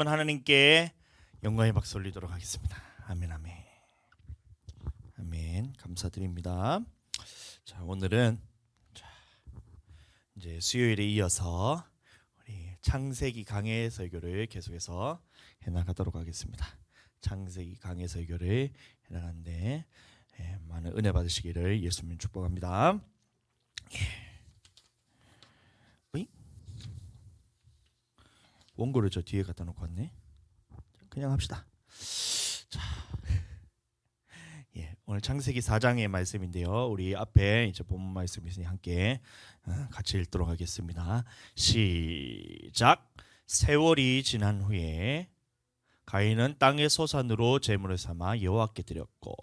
말씀은 하나님께 영광의 박수 올리도록 하겠습니다. 아멘, 아멘, 아멘. 감사드립니다. 자, 오늘은 이제 수요일에 이어서 우리 창세기 강해 설교를 계속해서 해나가도록 하겠습니다. 창세기 강해 설교를 해나가는데 많은 은혜 받으시기를 예수님 축복합니다. 원고를 저 뒤에 갖다 놓고 왔네. 그냥 합시다. 자, 오늘 창세기 4장의 말씀인데요. 우리 앞에 이제 본문 말씀이 있으니 함께 같이 읽도록 하겠습니다. 시작. 세월이 지난 후에 가인은 땅의 소산으로 제물을 삼아 여호와께 드렸고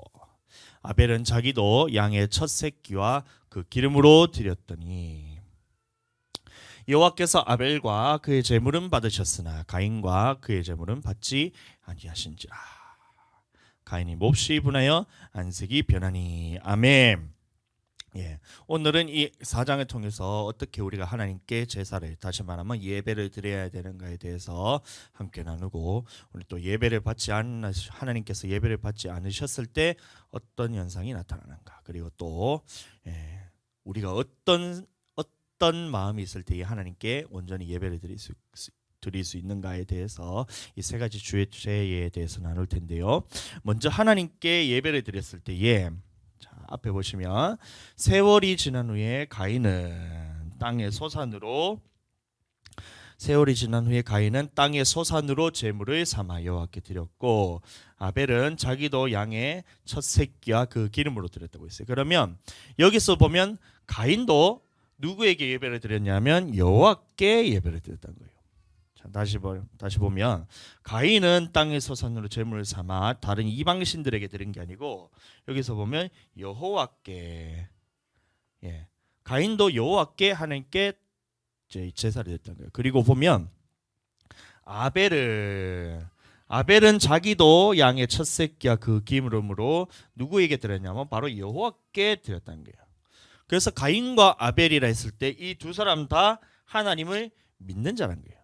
아벨은 자기도 양의 첫 새끼와 그 기름으로 드렸더니 여호와께서 아벨과 그의 제물은 받으셨으나 가인과 그의 제물은 받지 아니하신지라. 가인이 몹시 분하여 안색이 변하니. 아멘. 오늘은 이 4장을 통해서 어떻게 우리가 하나님께 제사를, 다시 말하면 예배를 드려야 되는가에 대해서 함께 나누고, 우리 또 예배를 받지 않는, 하나님께서 예배를 받지 않으셨을 때 어떤 현상이 나타나는가, 그리고 또 우리가 어떤 마음이 있을 때 하나님께 온전히 예배를 드릴 수 있는가에 대해서 이 세 가지 주제에 대해서 나눌 텐데요. 먼저 하나님께 예배를 드렸을 때에, 자, 앞에 보시면 세월이 지난 후에 가인은 땅의 소산으로 제물을 삼아 여호와께 드렸고 아벨은 자기도 양의 첫 새끼와 그 기름으로 드렸다고 했어요. 그러면 여기서 보면 가인도 누구에게 예배를 드렸냐면 여호와께 예배를 드렸다는 거예요. 자, 다시 보면 가인은 땅의 소산으로 제물을 삼아 다른 이방 신들에게 드린 게 아니고, 여기서 보면 여호와께, 가인도 여호와께 하나님께 제사를 드렸다는 거예요. 그리고 보면 아벨은 자기도 양의 첫 새끼와 그 기름으로 누구에게 드렸냐면 바로 여호와께 드렸다는 거예요. 그래서 가인과 아벨이라 했을 때 이 두 사람 다 하나님을 믿는 자라는 거예요.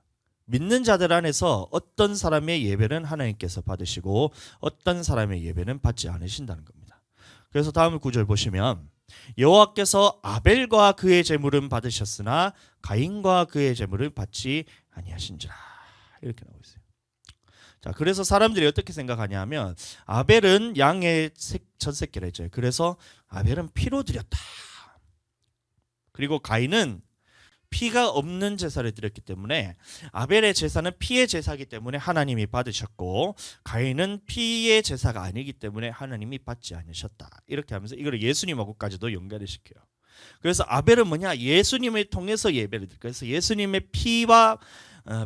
믿는 자들 안에서 어떤 사람의 예배는 하나님께서 받으시고 어떤 사람의 예배는 받지 않으신다는 겁니다. 그래서 다음 구절 보시면 여호와께서 아벨과 그의 제물은 받으셨으나 가인과 그의 제물을 받지 아니하신지라, 이렇게 나오고 있어요. 자, 그래서 사람들이 어떻게 생각하냐면 아벨은 양의 첫 새끼라 했죠. 그래서 아벨은 피로 드렸다. 그리고 가인은 피가 없는 제사를 드렸기 때문에 아벨의 제사는 피의 제사이기 때문에 하나님이 받으셨고 가인은 피의 제사가 아니기 때문에 하나님이 받지 않으셨다. 이렇게 하면서 이걸 예수님하고까지도 연결을 시켜요. 그래서 아벨은 뭐냐? 예수님을 통해서 예배를 드렸고, 그래서 예수님의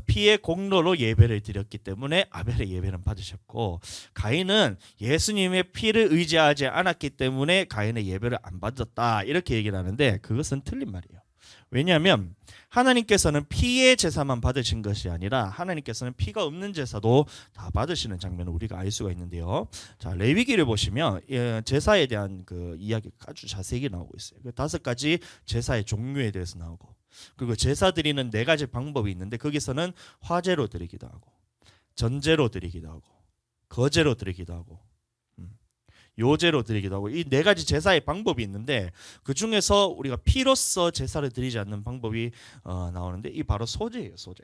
피의 공로로 예배를 드렸기 때문에 아벨의 예배는 받으셨고, 가인은 예수님의 피를 의지하지 않았기 때문에 가인의 예배를 안 받았다. 이렇게 얘기를 하는데 그것은 틀린 말이에요. 왜냐하면 하나님께서는 피의 제사만 받으신 것이 아니라 하나님께서는 피가 없는 제사도 다 받으시는 장면을 우리가 알 수가 있는데요. 자, 레위기를 보시면 제사에 대한 그 이야기가 아주 자세히 나오고 있어요. 5가지 제사의 종류에 대해서 나오고, 그리고 제사 드리는 4가지 방법이 있는데 거기서는 화제로 드리기도 하고 전제로 드리기도 하고 거제로 드리기도 하고 요제로 드리기도 하고, 이 4가지 제사의 방법이 있는데 그 중에서 우리가 피로써 제사를 드리지 않는 방법이 나오는데 이 바로 소제예요. 소제.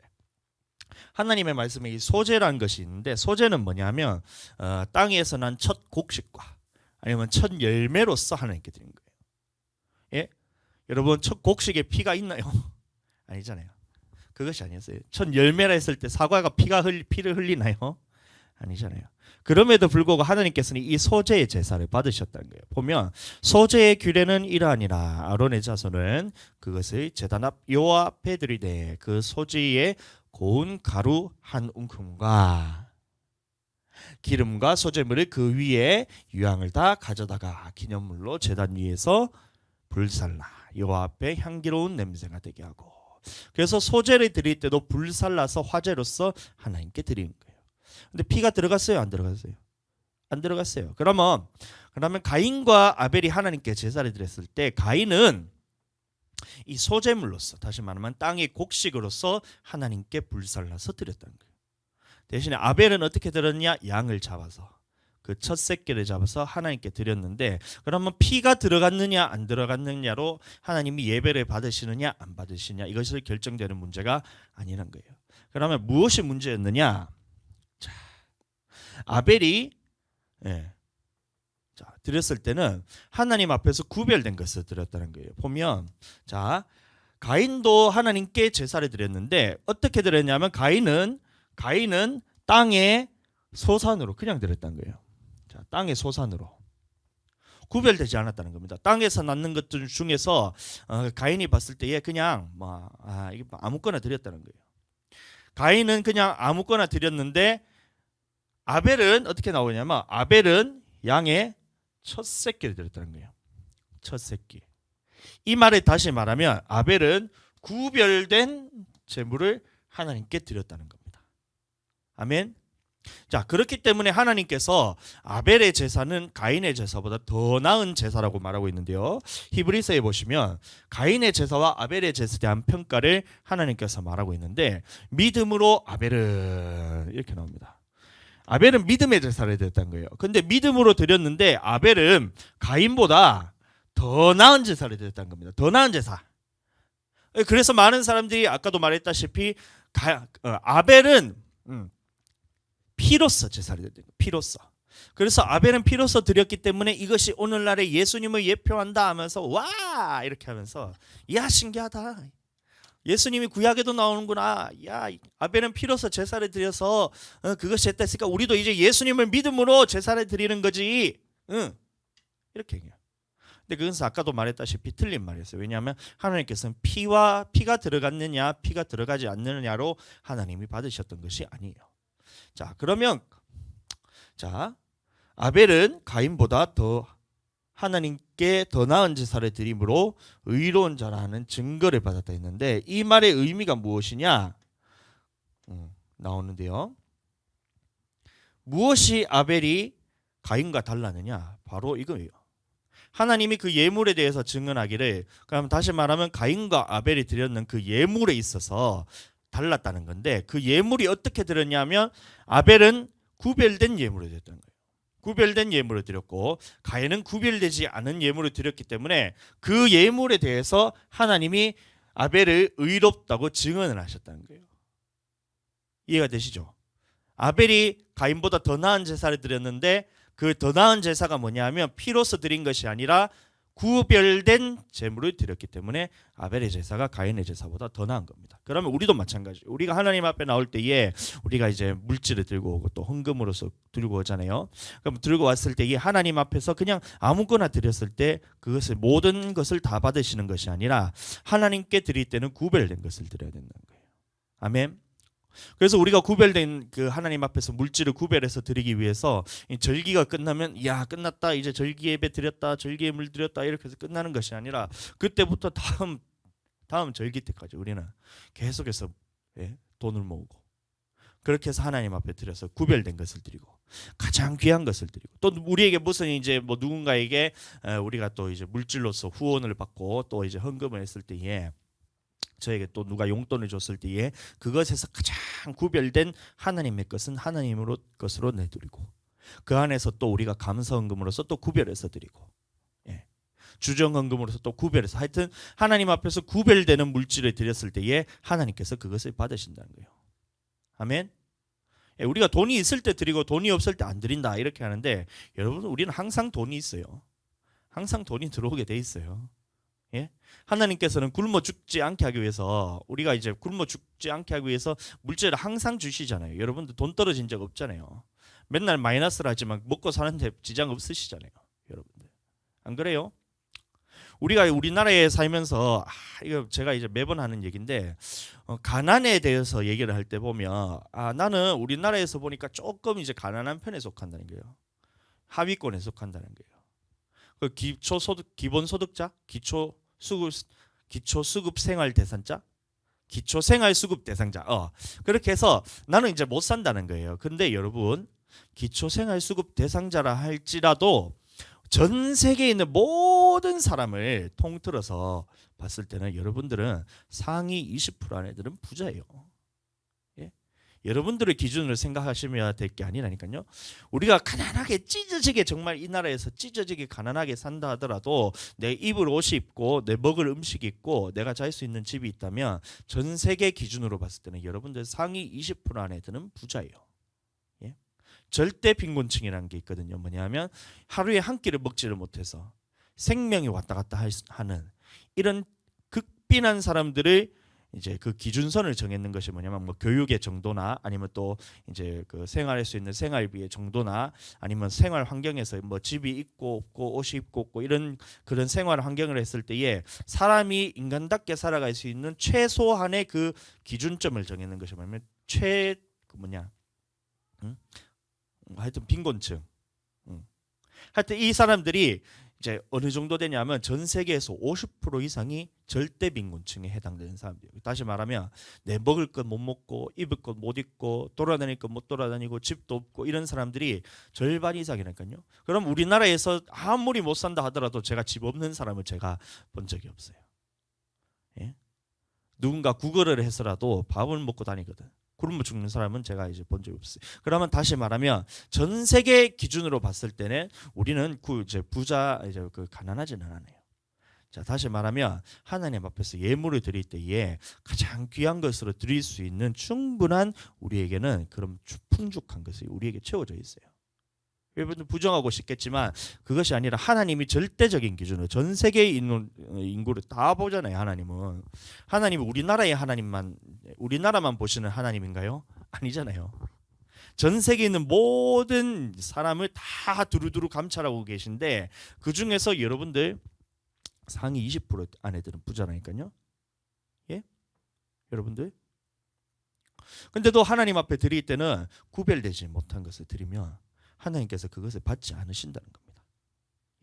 하나님의 말씀에 이 소제라는 것이 있는데, 소제는 뭐냐면 땅에서 난 첫 곡식과 아니면 첫 열매로서 하나님께 드린 거예요. 여러분, 첫 곡식에 피가 있나요? 아니잖아요. 그것이 아니었어요. 첫 열매라 했을 때 사과가 피를 흘리나요? 아니잖아요. 그럼에도 불구하고 하나님께서는 이 소제의 제사를 받으셨다는 거예요. 보면 소제의 규례는 이러하니라. 아론의 자손은 그것을 제단 앞 여호와 앞에 드리되 그 소제의 고운 가루 한 움큼과 기름과 소제물을 그 위에 유향을 다 가져다가 기념물로 제단 위에서 불살라 여호와 앞에 향기로운 냄새가 되게 하고, 그래서 소제를 드릴 때도 불살라서 화제로서 하나님께 드리는 거예요. 근데 피가 들어갔어요? 안 들어갔어요? 안 들어갔어요. 그러면 가인과 아벨이 하나님께 제사를 드렸을 때 가인은 이 소제물로서, 다시 말하면 땅의 곡식으로서 하나님께 불살라서 드렸다는 거예요. 대신에 아벨은 어떻게 드렸냐? 양을 잡아서 그 첫 새끼를 잡아서 하나님께 드렸는데, 그러면 피가 들어갔느냐 안 들어갔느냐로 하나님이 예배를 받으시느냐 안 받으시느냐 이것을 결정되는 문제가 아니란 거예요. 그러면 무엇이 문제였느냐? 자, 아벨이 드렸을 때는 하나님 앞에서 구별된 것을 드렸다는 거예요. 보면 자, 가인도 하나님께 제사를 드렸는데 어떻게 드렸냐면 가인은 땅의 소산으로 그냥 드렸다는 거예요. 자, 땅의 소산으로 구별되지 않았다는 겁니다. 땅에서 낳는 것들 중에서 가인이 봤을 때에 그냥 이게 아무거나 드렸다는 거예요. 가인은 그냥 아무거나 드렸는데 아벨은 어떻게 나오냐면 아벨은 양의 첫 새끼를 드렸다는 거예요. 첫 새끼. 이 말을 다시 말하면 아벨은 구별된 제물을 하나님께 드렸다는 겁니다. 아멘. 자, 그렇기 때문에 하나님께서 아벨의 제사는 가인의 제사보다 더 나은 제사라고 말하고 있는데요. 히브리서에 보시면 가인의 제사와 아벨의 제사에 대한 평가를 하나님께서 말하고 있는데 믿음으로 아벨은 이렇게 나옵니다. 아벨은 믿음의 제사를 드렸다는 거예요. 근데 믿음으로 드렸는데 아벨은 가인보다 더 나은 제사를 드렸다는 겁니다. 더 나은 제사. 그래서 많은 사람들이 아까도 말했다시피 아벨은 피로써 제사를 드렸다. 피로써. 그래서 아벨은 피로써 드렸기 때문에 이것이 오늘날의 예수님을 예표한다 하면서 와 이렇게 하면서 야 신기하다. 예수님이 구약에도 나오는구나. 야 아벨은 피로써 제사를 드려서 그것이 했다니까 우리도 이제 예수님을 믿음으로 제사를 드리는 거지. 이렇게 얘기해요. 근데 그것은 아까도 말했다시피 틀린 말이었어요. 왜냐하면 하나님께서는 피가 들어갔느냐 피가 들어가지 않느냐로 하나님이 받으셨던 것이 아니에요. 자, 그러면 아벨은 가인보다 더 하나님께 더 나은 제사를 드림으로 의로운 자라는 증거를 받았다 했는데 이 말의 의미가 무엇이냐 나오는데요. 무엇이 아벨이 가인과 달랐느냐? 바로 이거예요. 하나님이 그 예물에 대해서 증언하기를, 그럼 다시 말하면 가인과 아벨이 드렸는 그 예물에 있어서 달랐다는 건데 그 예물이 어떻게 드렸냐면 아벨은 구별된 예물을 드렸다는 거예요. 구별된 예물을 드렸고 가인은 구별되지 않은 예물을 드렸기 때문에 그 예물에 대해서 하나님이 아벨을 의롭다고 증언을 하셨다는 거예요. 이해가 되시죠? 아벨이 가인보다 더 나은 제사를 드렸는데 그 더 나은 제사가 뭐냐면 피로서 드린 것이 아니라 구별된 제물을 드렸기 때문에 아벨의 제사가 가인의 제사보다 더 나은 겁니다. 그러면 우리도 마찬가지. 우리가 하나님 앞에 나올 때에 우리가 이제 물질을 들고 오고 또 헌금으로서 들고 오잖아요. 그럼 들고 왔을 때에 하나님 앞에서 그냥 아무거나 드렸을 때 그것을 모든 것을 다 받으시는 것이 아니라 하나님께 드릴 때는 구별된 것을 드려야 된다는 거예요. 아멘. 그래서 우리가 구별된 그 하나님 앞에서 물질을 구별해서 드리기 위해서 이 절기가 끝나면 야 끝났다 이제 절기 예배 드렸다 절기 예물 드렸다 이렇게 해서 끝나는 것이 아니라 그때부터 다음 절기 때까지 우리는 계속해서 돈을 모으고 그렇게 해서 하나님 앞에 드려서 구별된 것을 드리고 가장 귀한 것을 드리고 또 우리에게 무슨 이제 뭐 누군가에게 우리가 또 이제 물질로서 후원을 받고 또 이제 헌금을 했을 때에 저에게 또 누가 용돈을 줬을 때에 그것에서 가장 구별된 하나님의 것은 하나님으로 것으로 내드리고 그 안에서 또 우리가 감사헌금으로서 또 구별해서 드리고 주정헌금으로서 또 구별해서 하여튼 하나님 앞에서 구별되는 물질을 드렸을 때에 하나님께서 그것을 받으신다는 거예요. 아멘. 우리가 돈이 있을 때 드리고 돈이 없을 때 안 드린다 이렇게 하는데 여러분 우리는 항상 돈이 있어요. 항상 돈이 들어오게 돼 있어요. 하나님께서는 굶어 죽지 않게 하기 위해서 우리가 이제 굶어 죽지 않게 하기 위해서 물질을 항상 주시잖아요. 여러분들 돈 떨어진 적 없잖아요. 맨날 마이너스를 하지만 먹고 사는데 지장 없으시잖아요. 여러분들 안 그래요? 우리가 우리나라에 살면서 이거 제가 이제 매번 하는 얘기인데 가난에 대해서 얘기를 할 때 보면 나는 우리나라에서 보니까 조금 이제 가난한 편에 속한다는 거예요. 하위권에 속한다는 거예요. 그 기본소득자, 기초수급 생활 대상자, 기초생활수급 대상자. 그렇게 해서 나는 이제 못 산다는 거예요. 근데 여러분 기초생활수급 대상자라 할지라도 전 세계에 있는 모든 사람을 통틀어서 봤을 때는 여러분들은 상위 20% 안에들은 부자예요. 여러분들의 기준으로 생각하시면 될 게 아니라니까요. 우리가 가난하게 찢어지게 정말 이 나라에서 찢어지게 가난하게 산다 하더라도 내 입을 옷이 있고 내 먹을 음식이 있고 내가 잘 수 있는 집이 있다면 전 세계 기준으로 봤을 때는 여러분들 상위 20% 안에 드는 부자예요. 예? 절대 빈곤층이라는 게 있거든요. 뭐냐면 하루에 한 끼를 먹지를 못해서 생명이 왔다 갔다 하는 이런 극빈한 사람들을 이제 그 기준선을 정했는 것이 뭐냐면 뭐 교육의 정도나 아니면 또 이제 그 생활할 수 있는 생활비의 정도나 아니면 생활 환경에서 뭐 집이 있고 없고 옷이 있고 없고 이런 그런 생활 환경을 했을 때에 사람이 인간답게 살아갈 수 있는 최소한의 그 기준점을 정했는 것이 뭐냐면 하여튼 빈곤층. 하여튼 이 사람들이 이제 어느 정도 되냐면 전 세계에서 50% 이상이 절대 빈곤층에 해당되는 사람들이에요. 다시 말하면 내 먹을 것 못 먹고 입을 것 못 입고 돌아다닐 것 못 돌아다니고 집도 없고 이런 사람들이 절반 이상이니까요. 그럼 우리나라에서 아무리 못 산다 하더라도 제가 집 없는 사람을 제가 본 적이 없어요. 예? 누군가 구걸을 해서라도 밥을 먹고 다니거든. 굶어 죽는 사람은 제가 이제 본 적이 없어요. 그러면 다시 말하면 전 세계 기준으로 봤을 때는 우리는 이제 부자 이제 그 가난하지는 않아요. 자, 다시 말하면 하나님 앞에서 예물을 드릴 때에 가장 귀한 것으로 드릴 수 있는 충분한 우리에게는 그런 풍족한 것이 우리에게 채워져 있어요. 여러분들 부정하고 싶겠지만 그것이 아니라 하나님이 절대적인 기준으로 전 세계에 있는 인구를 다 보잖아요. 하나님은 우리나라만 보시는 하나님인가요? 아니잖아요. 전 세계에 있는 모든 사람을 다 두루두루 감찰하고 계신데 그 중에서 여러분들 상위 20% 안에 드는 부자라니까요. 예? 여러분들. 근데도 하나님 앞에 드릴 때는 구별되지 못한 것을 드리면 하나님께서 그것을 받지 않으신다는 겁니다.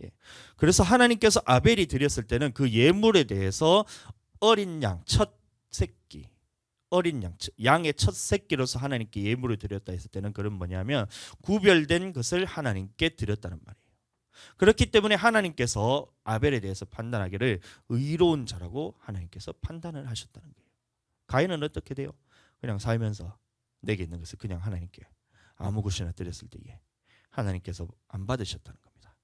예. 그래서 하나님께서 아벨이 드렸을 때는 그 예물에 대해서 어린 양 첫 새끼, 어린 양의 첫 새끼로서 하나님께 예물을 드렸다 했을 때는 그건 뭐냐면 구별된 것을 하나님께 드렸다는 말이에요. 그렇기 때문에 하나님께서 아벨에 대해서 판단하기를 의로운 자라고 하나님께서 판단을 하셨다는 거예요. 가인은 어떻게 돼요? 그냥 살면서 내게 있는 것을 그냥 하나님께 아무 것이나 드렸을 때에 하나님께서 안 받으셨다는 겁니다.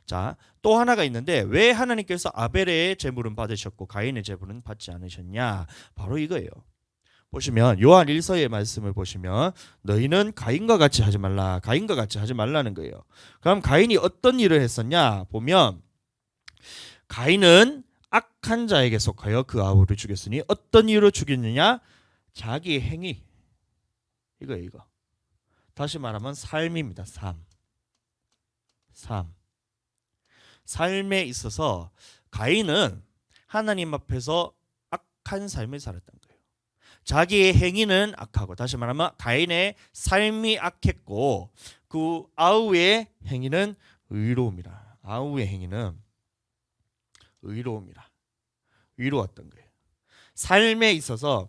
자, 또 하나가 있는데 왜 하나님께서 아벨의 제물은 받으셨고 가인의 제물은 받지 않으셨냐? 바로 이거예요. 보시면 요한 1서의 말씀을 보시면 너희는 가인과 같이 하지 말라. 가인과 같이 하지 말라는 거예요. 그럼 가인이 어떤 일을 했었냐? 보면 가인은 악한 자에게 속하여 그 아우를 죽였으니 어떤 이유로 죽였느냐? 자기의 행위. 이거예요, 이거. 다시 말하면 삶입니다. 삶. 삶에 있어서 가인은 하나님 앞에서 악한 삶을 살았던 거예요. 자기의 행위는 악하고 다시 말하면 가인의 삶이 악했고 그 아우의 행위는 의로움이라. 아우의 행위는 의로웠던 거예요. 삶에 있어서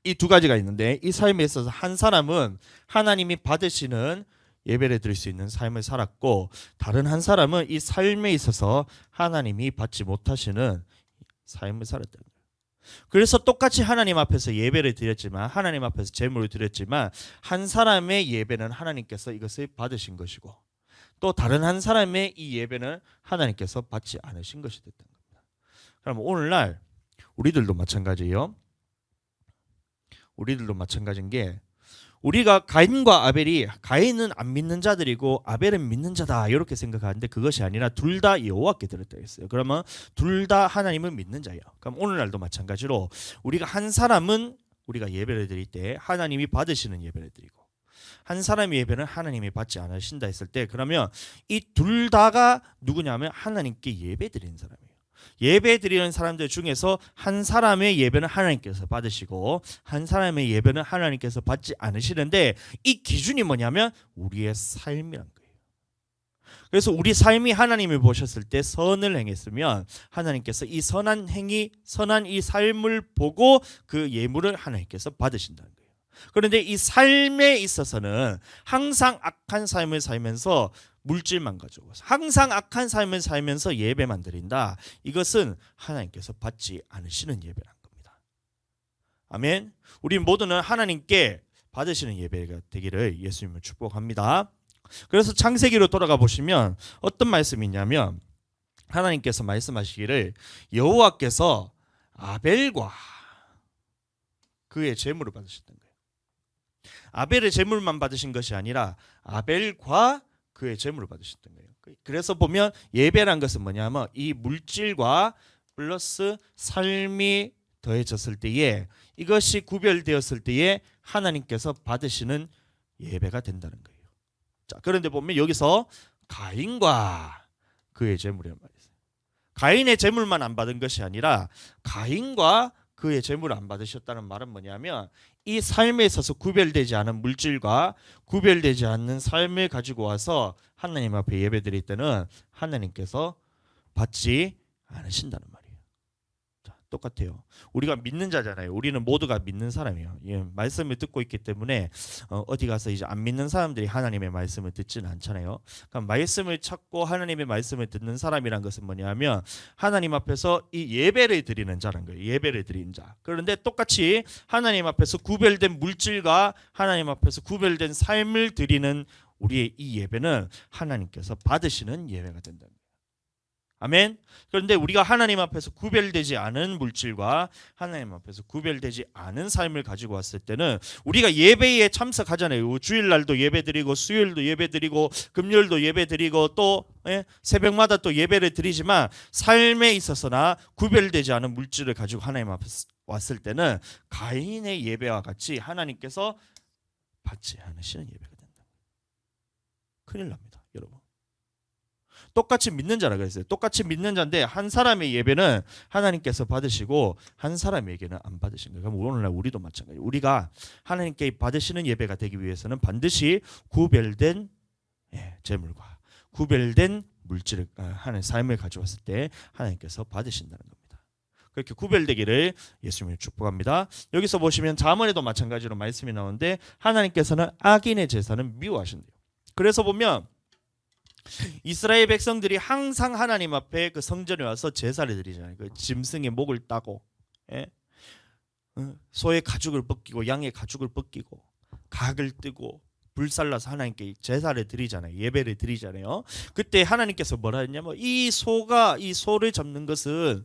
이 두 가지가 있는데 이 삶에 있어서 한 사람은 하나님이 받으시는 예배를 드릴 수 있는 삶을 살았고 다른 한 사람은 이 삶에 있어서 하나님이 받지 못하시는 삶을 살았다는 거예요. 그래서 똑같이 하나님 앞에서 예배를 드렸지만 하나님 앞에서 제물을 드렸지만 한 사람의 예배는 하나님께서 이것을 받으신 것이고 또 다른 한 사람의 이 예배는 하나님께서 받지 않으신 것이 됐던 겁니다. 그럼 오늘날 우리들도 마찬가지예요. 우리들도 마찬가지인 게 우리가 가인과 아벨이 가인은 안 믿는 자들이고 아벨은 믿는 자다 이렇게 생각하는데 그것이 아니라 둘 다 여호와께 드렸다 했어요. 그러면 둘 다 하나님을 믿는 자예요. 그럼 오늘날도 마찬가지로 우리가 한 사람은 우리가 예배를 드릴 때 하나님이 받으시는 예배를 드리고 한 사람의 예배는 하나님이 받지 않으신다 했을 때 그러면 이 둘 다가 누구냐면 하나님께 예배 드리는 사람이에요. 예배 드리는 사람들 중에서 한 사람의 예배는 하나님께서 받으시고 한 사람의 예배는 하나님께서 받지 않으시는데 이 기준이 뭐냐면 우리의 삶이란 거예요. 그래서 우리 삶이 하나님을 보셨을 때 선을 행했으면 하나님께서 이 선한 행위, 선한 이 삶을 보고 그 예물을 하나님께서 받으신다는 거예요. 그런데 이 삶에 있어서는 항상 악한 삶을 살면서 물질만 가지고 항상 악한 삶을 살면서 예배만 드린다. 이것은 하나님께서 받지 않으시는 예배란 겁니다. 아멘. 우리 모두는 하나님께 받으시는 예배가 되기를 예수님을 축복합니다. 그래서 창세기로 돌아가 보시면 어떤 말씀이 있냐면 하나님께서 말씀하시기를 여호와께서 아벨과 그의 제물을 받으셨던 거예요. 아벨의 제물만 받으신 것이 아니라 아벨과 그의 제물을 받으셨던 거예요. 그래서 보면 예배란 것은 뭐냐면 이 물질과 플러스 삶이 더해졌을 때에 이것이 구별되었을 때에 하나님께서 받으시는 예배가 된다는 거예요. 자, 그런데 보면 여기서 가인과 그의 제물이란 말이에요. 가인의 제물만 안 받은 것이 아니라 가인과 그의 제물을 안 받으셨다는 말은 뭐냐면 이 삶에 있어서 구별되지 않은 물질과 구별되지 않는 삶을 가지고 와서 하나님 앞에 예배드릴 때는 하나님께서 받지 않으신다는 말이에요. 자, 똑같아요. 우리가 믿는 자잖아요. 우리는 모두가 믿는 사람이에요. 예, 말씀을 듣고 있기 때문에 어디 가서 이제 안 믿는 사람들이 하나님의 말씀을 듣지는 않잖아요. 그러니까 말씀을 찾고 하나님의 말씀을 듣는 사람이란 것은 뭐냐면 하나님 앞에서 이 예배를 드리는 자란 거예요. 예배를 드리는 자. 그런데 똑같이 하나님 앞에서 구별된 물질과 하나님 앞에서 구별된 삶을 드리는 우리의 이 예배는 하나님께서 받으시는 예배가 된다. 아멘. 그런데 우리가 하나님 앞에서 구별되지 않은 물질과 하나님 앞에서 구별되지 않은 삶을 가지고 왔을 때는 우리가 예배에 참석하잖아요. 주일날도 예배드리고 수요일도 예배드리고 금요일도 예배드리고 또 새벽마다 또 예배를 드리지만 삶에 있어서나 구별되지 않은 물질을 가지고 하나님 앞에 왔을 때는 가인의 예배와 같이 하나님께서 받지 않으시는 예배가 된다. 큰일 납니다, 여러분. 똑같이 믿는 자라 그랬어요. 똑같이 믿는 자인데 한 사람의 예배는 하나님께서 받으시고 한 사람에게는 안 받으신 거예요. 그럼 오늘날 우리도 마찬가지예요. 우리가 하나님께 받으시는 예배가 되기 위해서는 반드시 구별된 재물과 구별된 물질을 하는 삶을 가져왔을 때 하나님께서 받으신다는 겁니다. 그렇게 구별되기를 예수님을 축복합니다. 여기서 보시면 잠언에도 마찬가지로 말씀이 나오는데 하나님께서는 악인의 제사는 미워하신대요. 그래서 보면 이스라엘 백성들이 항상 하나님 앞에 그 성전에 와서 제사를 드리잖아요. 그 짐승의 목을 따고 소의 가죽을 벗기고 양의 가죽을 벗기고 각을 뜨고 불살라서 하나님께 제사를 드리잖아요. 예배를 드리잖아요. 그때 하나님께서 뭐라 했냐면 이 소를 잡는 것은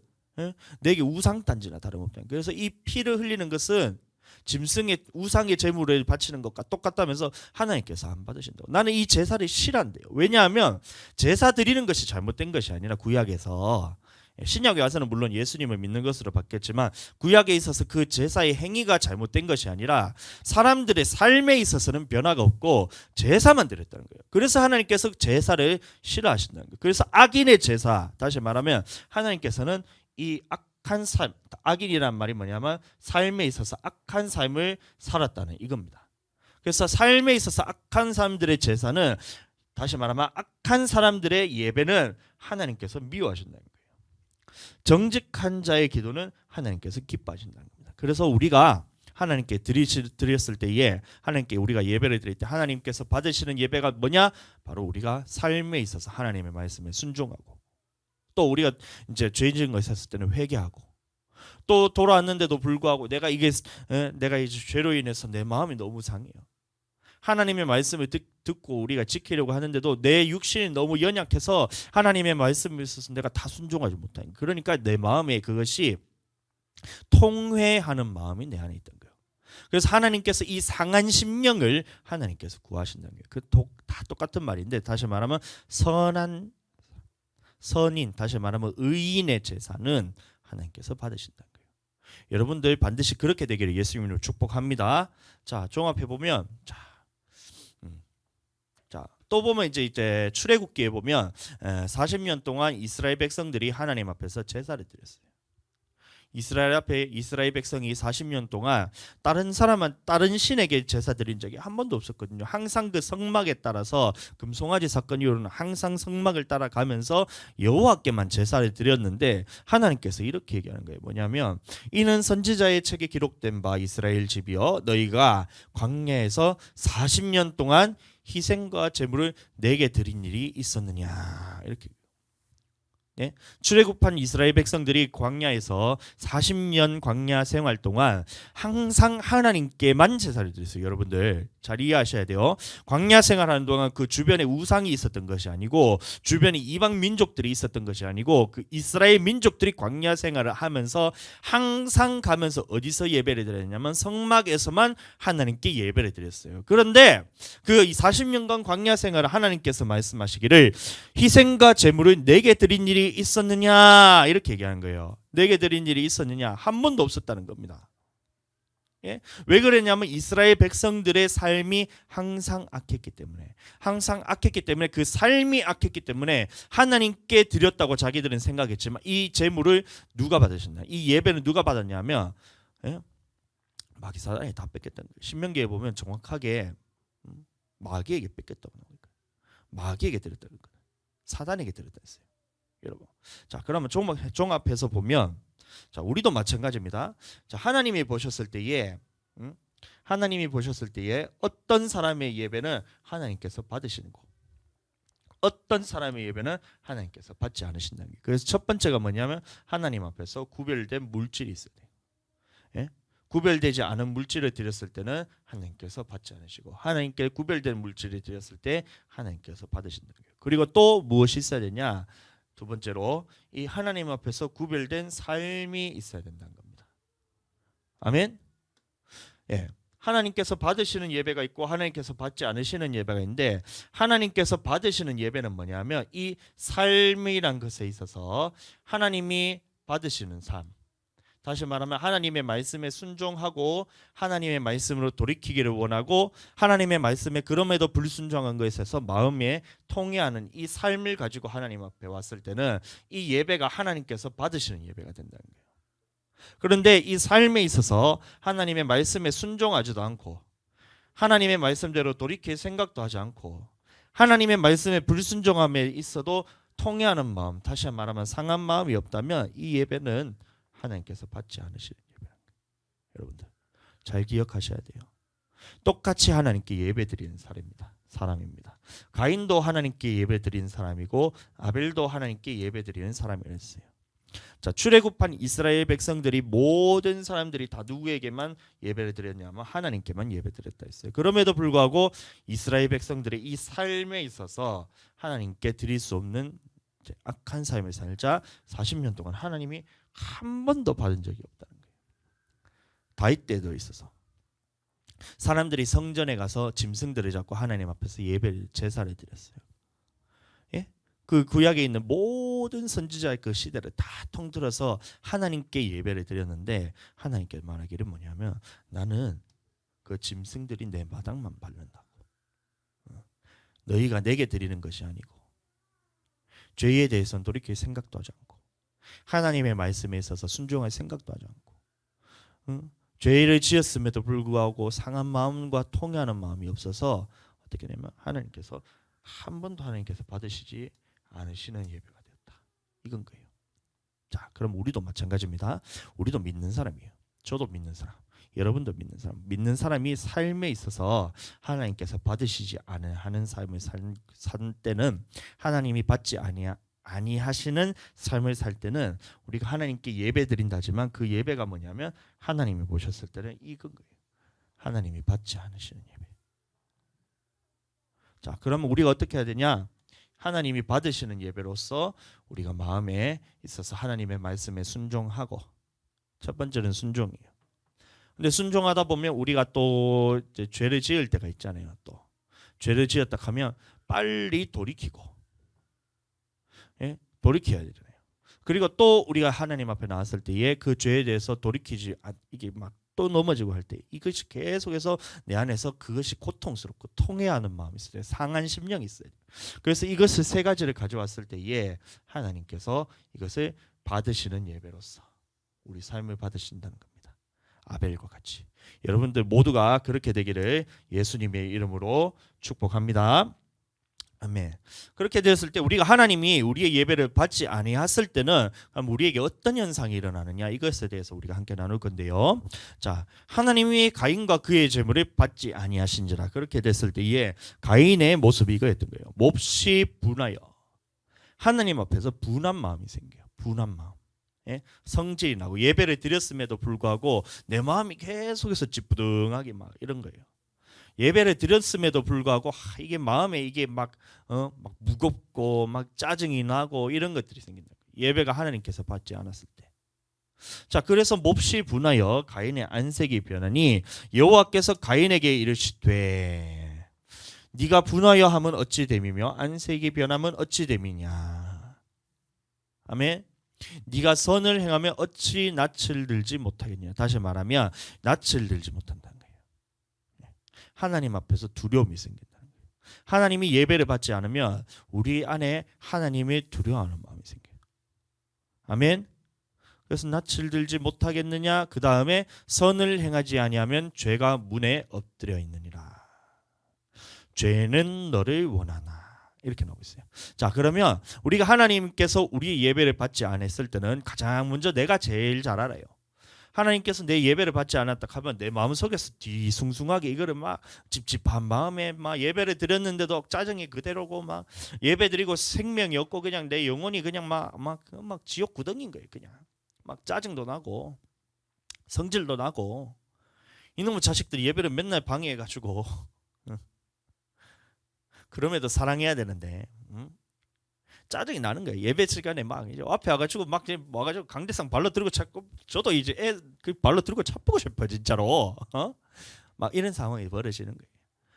내게 우상단지나 다름없다. 그래서 이 피를 흘리는 것은 짐승의 우상의 제물을 바치는 것과 똑같다면서 하나님께서 안 받으신다고. 나는 이 제사를 싫어한대요. 왜냐하면 제사 드리는 것이 잘못된 것이 아니라 구약에서 신약에 와서는 물론 예수님을 믿는 것으로 바뀌었지만 구약에 있어서 그 제사의 행위가 잘못된 것이 아니라 사람들의 삶에 있어서는 변화가 없고 제사만 드렸다는 거예요. 그래서 하나님께서 제사를 싫어하신다는 거예요. 그래서 악인의 제사, 다시 말하면 하나님께서는 이 악한 삶, 악인이란 말이 뭐냐면 삶에 있어서 악한 삶을 살았다는 이겁니다. 그래서 삶에 있어서 악한 사람들의 제사는 다시 말하면 악한 사람들의 예배는 하나님께서 미워하신다는 거예요. 정직한 자의 기도는 하나님께서 기뻐하신다는 겁니다. 그래서 우리가 하나님께 드렸을 때에 하나님께 우리가 예배를 드릴 때 하나님께서 받으시는 예배가 뭐냐? 바로 우리가 삶에 있어서 하나님의 말씀에 순종하고 또 우리가 이제 죄 지은 거 있었을 때는 회개하고 또 돌아왔는데도 불구하고 내가 이제 죄로 인해서 내 마음이 너무 상해요. 하나님의 말씀을 듣고 우리가 지키려고 하는데도 내 육신이 너무 연약해서 하나님의 말씀에 있어서 내가 다 순종하지 못하는. 그러니까 내 마음에 그것이 통회하는 마음이 내 안에 있던 거예요. 그래서 하나님께서 이 상한 심령을 하나님께서 구하신다는 거예요. 그 다 똑같은 말인데 다시 말하면 선인, 다시 말하면 의인의 제사는 하나님께서 받으신다는 거예요. 여러분들 반드시 그렇게 되기를 예수님으로 축복합니다. 자, 종합해 보면 또 보면 이제 출애굽기에 보면 40년 동안 이스라엘 백성들이 하나님 앞에서 제사를 드렸어요. 이스라엘 백성이 40년 동안 다른 신에게 제사 드린 적이 한 번도 없었거든요. 항상 그 성막에 따라서 금송아지 사건 이후로는 항상 성막을 따라가면서 여호와께만 제사를 드렸는데 하나님께서 이렇게 얘기하는 거예요. 뭐냐면 이는 선지자의 책에 기록된 바 이스라엘 집이여 너희가 광야에서 40년 동안 희생과 제물을 내게 드린 일이 있었느냐 이렇게. 예? 출애굽한 이스라엘 백성들이 광야에서 40년 광야 생활 동안 항상 하나님께만 제사를 드렸어요. 여러분들 잘 이해하셔야 돼요. 광야 생활하는 동안 그 주변에 우상이 있었던 것이 아니고, 주변에 이방 민족들이 있었던 것이 아니고, 그 이스라엘 민족들이 광야 생활을 하면서 항상 가면서 어디서 예배를 드렸냐면 성막에서만 하나님께 예배를 드렸어요. 그런데 그 40년간 광야 생활을 하나님께서 말씀하시기를 희생과 제물을 내게 드린 일이 있었느냐 이렇게 얘기하는 거예요. 내게 드린 일이 있었느냐? 한 번도 없었다는 겁니다. 예? 왜 그랬냐면 이스라엘 백성들의 삶이 항상 악했기 때문에 그 삶이 악했기 때문에 하나님께 드렸다고 자기들은 생각했지만 이 제물을 누가 받으셨나? 이 예배는 누가 받았냐면 예? 마귀 사단이 다 뺏겼다는 거예요. 신명기에 보면 정확하게 마귀에게 뺏겼다고 나오니까 마귀에게 드렸다는 거예요. 사단에게 드렸다 했어요. 여러분. 자, 그러면 종합해서 보면 자, 우리도 마찬가지입니다. 자, 하나님이 보셨을 때에 어떤 사람의 예배는 하나님께서 받으시는 거, 어떤 사람의 예배는 하나님께서 받지 않으신다는 게. 그래서 첫 번째가 뭐냐면 하나님 앞에서 구별된 물질이 있어야 돼요. 예? 구별되지 않은 물질을 드렸을 때는 하나님께서 받지 않으시고, 하나님께 구별된 물질을 드렸을 때 하나님께서 받으신다는 거예요. 그리고 또 무엇이 있어야 되냐? 두 번째로 이 하나님 앞에서 구별된 삶이 있어야 된다는 겁니다. 아멘. 예. 하나님께서 받으시는 예배가 있고 하나님께서 받지 않으시는 예배가 있는데, 하나님께서 받으시는 예배는 뭐냐면 이 삶이란 것에 있어서 하나님이 받으시는 삶, 다시 말하면 하나님의 말씀에 순종하고 하나님의 말씀으로 돌이키기를 원하고 하나님의 말씀에 그럼에도 불순종한 것에 있어서 마음에 통해하는 이 삶을 가지고 하나님 앞에 왔을 때는 이 예배가 하나님께서 받으시는 예배가 된다는 거예요. 그런데 이 삶에 있어서 하나님의 말씀에 순종하지도 않고 하나님의 말씀대로 돌이킬 생각도 하지 않고 하나님의 말씀에 불순종함에 있어도 통해하는 마음, 다시 말하면 상한 마음이 없다면 이 예배는 하나님께서 받지 않으시는 예배입니다. 여러분들 잘 기억하셔야 돼요. 똑같이 하나님께 예배드리는 사람입니다. 가인도 하나님께 예배드리는 사람이고 아벨도 하나님께 예배드리는 사람이었어요. 자, 출애굽한 이스라엘 백성들이 모든 사람들이 다 누구에게만 예배를 드렸냐면 하나님께만 예배드렸다 했어요. 그럼에도 불구하고 이스라엘 백성들의 이 삶에 있어서 하나님께 드릴 수 없는 악한 삶을 살자 40년 동안 하나님이 한 번도 받은 적이 없다는 거예요. 다윗 때도 있어서 사람들이 성전에 가서 짐승들을 잡고 하나님 앞에서 예배를 제사를 드렸어요. 예? 그 구약에 있는 모든 선지자의 그 시대를 다 통틀어서 하나님께 예배를 드렸는데 하나님께 말하기를 뭐냐면 나는 그 짐승들이 내 마당만 밟는다고. 너희가 내게 드리는 것이 아니고 죄에 대해서는 돌이킬 생각도 하지 않고 하나님의 말씀에 있어서 순종할 생각도 하지 않고 죄를 지었음에도 불구하고 상한 마음과 통해하는 마음이 없어서 어떻게 되면 하나님께서 한 번도 하나님께서 받으시지 않으시는 예배가 되었다. 이건 거예요. 자, 그럼 우리도 마찬가지입니다. 우리도 믿는 사람이에요. 저도 믿는 사람, 여러분도 믿는 사람, 믿는 사람이 삶에 있어서 하나님께서 받으시지 않은 삶을 산 때는 하나님이 받지 아니하시는 삶을 살 때는 우리가 하나님께 예배 드린다지만 그 예배가 뭐냐면 하나님이 보셨을 때는 이건 거예요. 하나님이 받지 않으시는 예배. 자, 그러면 우리가 어떻게 해야 되냐? 하나님이 받으시는 예배로서 우리가 마음에 있어서 하나님의 말씀에 순종하고, 첫 번째는 순종이에요. 근데 순종하다 보면 우리가 또 이제 죄를 지을 때가 있잖아요. 또 죄를 지었다 하면 빨리 돌이키고, 예? 돌이켜야 되잖아요. 그리고 또 우리가 하나님 앞에 나왔을 때에 그 죄에 대해서 돌이키지 이게 막 또 넘어지고 할 때 이것이 계속해서 내 안에서 그것이 고통스럽고 통해하는 마음이 있어요. 상한 심령이 있어요. 그래서 이것을 세 가지를 가져왔을 때에 하나님께서 이것을 받으시는 예배로서 우리 삶을 받으신다는 겁니다. 아벨과 같이 여러분들 모두가 그렇게 되기를 예수님의 이름으로 축복합니다. 아멘. 그렇게 되었을 때 우리가 하나님이 우리의 예배를 받지 아니했을 때는 그럼 우리에게 어떤 현상이 일어나느냐, 이것에 대해서 우리가 함께 나눌 건데요. 자, 하나님이 가인과 그의 제물을 받지 아니하신지라. 그렇게 됐을 때에 가인의 모습이 이거였던 거예요. 몹시 분하여 하나님 앞에서 분한 마음이 생겨요. 분한 마음. 예? 성질이 나고 예배를 드렸음에도 불구하고 내 마음이 계속해서 찌뿌둥하게 막 이런 거예요. 예배를 드렸음에도 불구하고 이게 마음에 이게 막 무겁고 막 짜증이 나고 이런 것들이 생긴다. 예배가 하나님께서 받지 않았을 때. 자, 그래서 몹시 분하여 가인의 안색이 변하니 여호와께서 가인에게 이르시되 네가 분하여 하면 어찌 됨이며 안색이 변하면 어찌 됨이냐. 아멘. 네가 선을 행하면 어찌 낯을 들지 못하겠냐. 다시 말하면 낯을 들지 못한다는 거예요. 하나님 앞에서 두려움이 생긴다는 거예요. 하나님이 예배를 받지 않으면 우리 안에 하나님을 두려워하는 마음이 생겨요. 아멘. 그래서 낯을 들지 못하겠느냐. 그 다음에 선을 행하지 아니하면 죄가 문에 엎드려 있느니라. 죄는 너를 원하나. 이렇게 나오고 있어요. 자, 그러면 우리가 하나님께서 우리 예배를 받지 않았을 때는 가장 먼저 내가 제일 잘 알아요. 하나님께서 내 예배를 받지 않았다 하면 내 마음속에서 뒤숭숭하게 이거를 막 찝찝한 마음에 막 예배를 드렸는데도 짜증이 그대로고 막 예배 드리고 생명이 없고 그냥 내 영혼이 그냥 막 지옥 구덩이인 거예요. 그냥 막 짜증도 나고 성질도 나고 이놈의 자식들이 예배를 맨날 방해해가지고 그럼에도 사랑해야 되는데 짜증이 나는 거예요. 예배 시간에 막 이제 앞에 와가지고 막 와가지고 강대상 발로 들고 찾고 저도 이제 그 발로 들고 차보고 싶어 진짜로. 막 이런 상황이 벌어지는 거예요.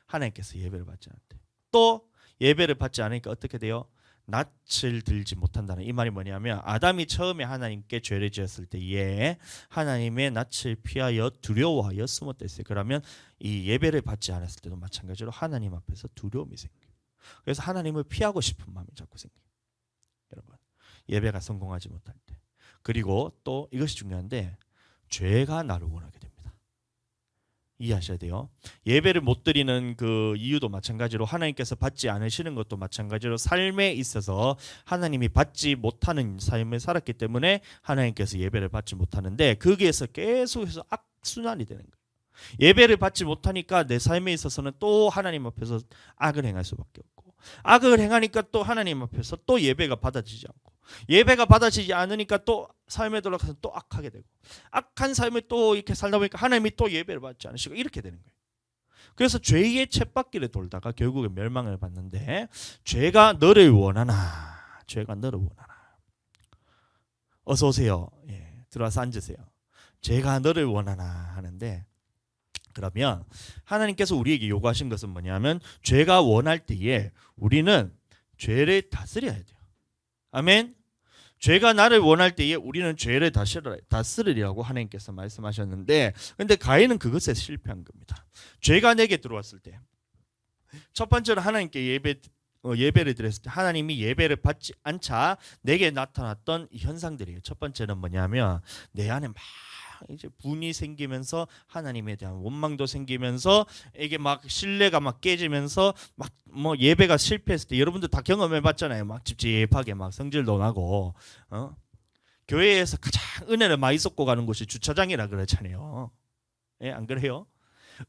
하나님께서 예배를 받지 않을 때. 또 예배를 받지 않으니까 어떻게 돼요? 낯을 들지 못한다는 이 말이 뭐냐면 아담이 처음에 하나님께 죄를 지었을 때에 하나님의 낯을 피하여 두려워하여 숨었다 했어요. 그러면 이 예배를 받지 않았을 때도 마찬가지로 하나님 앞에서 두려움이 생겨요. 그래서 하나님을 피하고 싶은 마음이 자꾸 생겨요. 여러분, 예배가 성공하지 못할 때. 그리고 또 이것이 중요한데 죄가 나를 원하게 됩니다. 이해하셔야 돼요. 예배를 못 드리는 그 이유도 마찬가지로 하나님께서 받지 않으시는 것도 마찬가지로 삶에 있어서 하나님이 받지 못하는 삶을 살았기 때문에 하나님께서 예배를 받지 못하는데 거기에서 계속해서 악순환이 되는 거예요. 예배를 받지 못하니까 내 삶에 있어서는 또 하나님 앞에서 악을 행할 수밖에 없고 악을 행하니까 또 하나님 앞에서 또 예배가 받아지지 않고 예배가 받아지지 않으니까 또 삶에 들어가서 또 악하게 되고 악한 삶을 또 이렇게 살다 보니까 하나님이 또 예배를 받지 않으시고 이렇게 되는 거예요. 그래서 죄의 쳇바퀴를 돌다가 결국에 멸망을 받는데 죄가 너를 원하나. 죄가 너를 원하나. 어서 오세요. 예, 들어와서 앉으세요. 죄가 너를 원하나 하는데 그러면 하나님께서 우리에게 요구하신 것은 뭐냐면 죄가 원할 때에 우리는 죄를 다스려야 돼요. 아멘. 죄가 나를 원할 때에 우리는 죄를 다스리라고 하나님께서 말씀하셨는데 근데 가인은 그것에 실패한 겁니다. 죄가 내게 들어왔을 때 첫 번째로 하나님께 예배를 드렸을 때 하나님이 예배를 받지 않자 내게 나타났던 이 현상들이에요. 첫 번째는 뭐냐면 내 안에 막 이제 분이 생기면서 하나님에 대한 원망도 생기면서 이게 막 신뢰가 막 깨지면서 막 뭐 예배가 실패했을 때 여러분들 다 경험해 봤잖아요. 막 찝찝하게 막 성질도 나고 교회에서 가장 은혜를 많이 쏟고 가는 곳이 주차장이라 그러잖아요. 예, 안 그래요?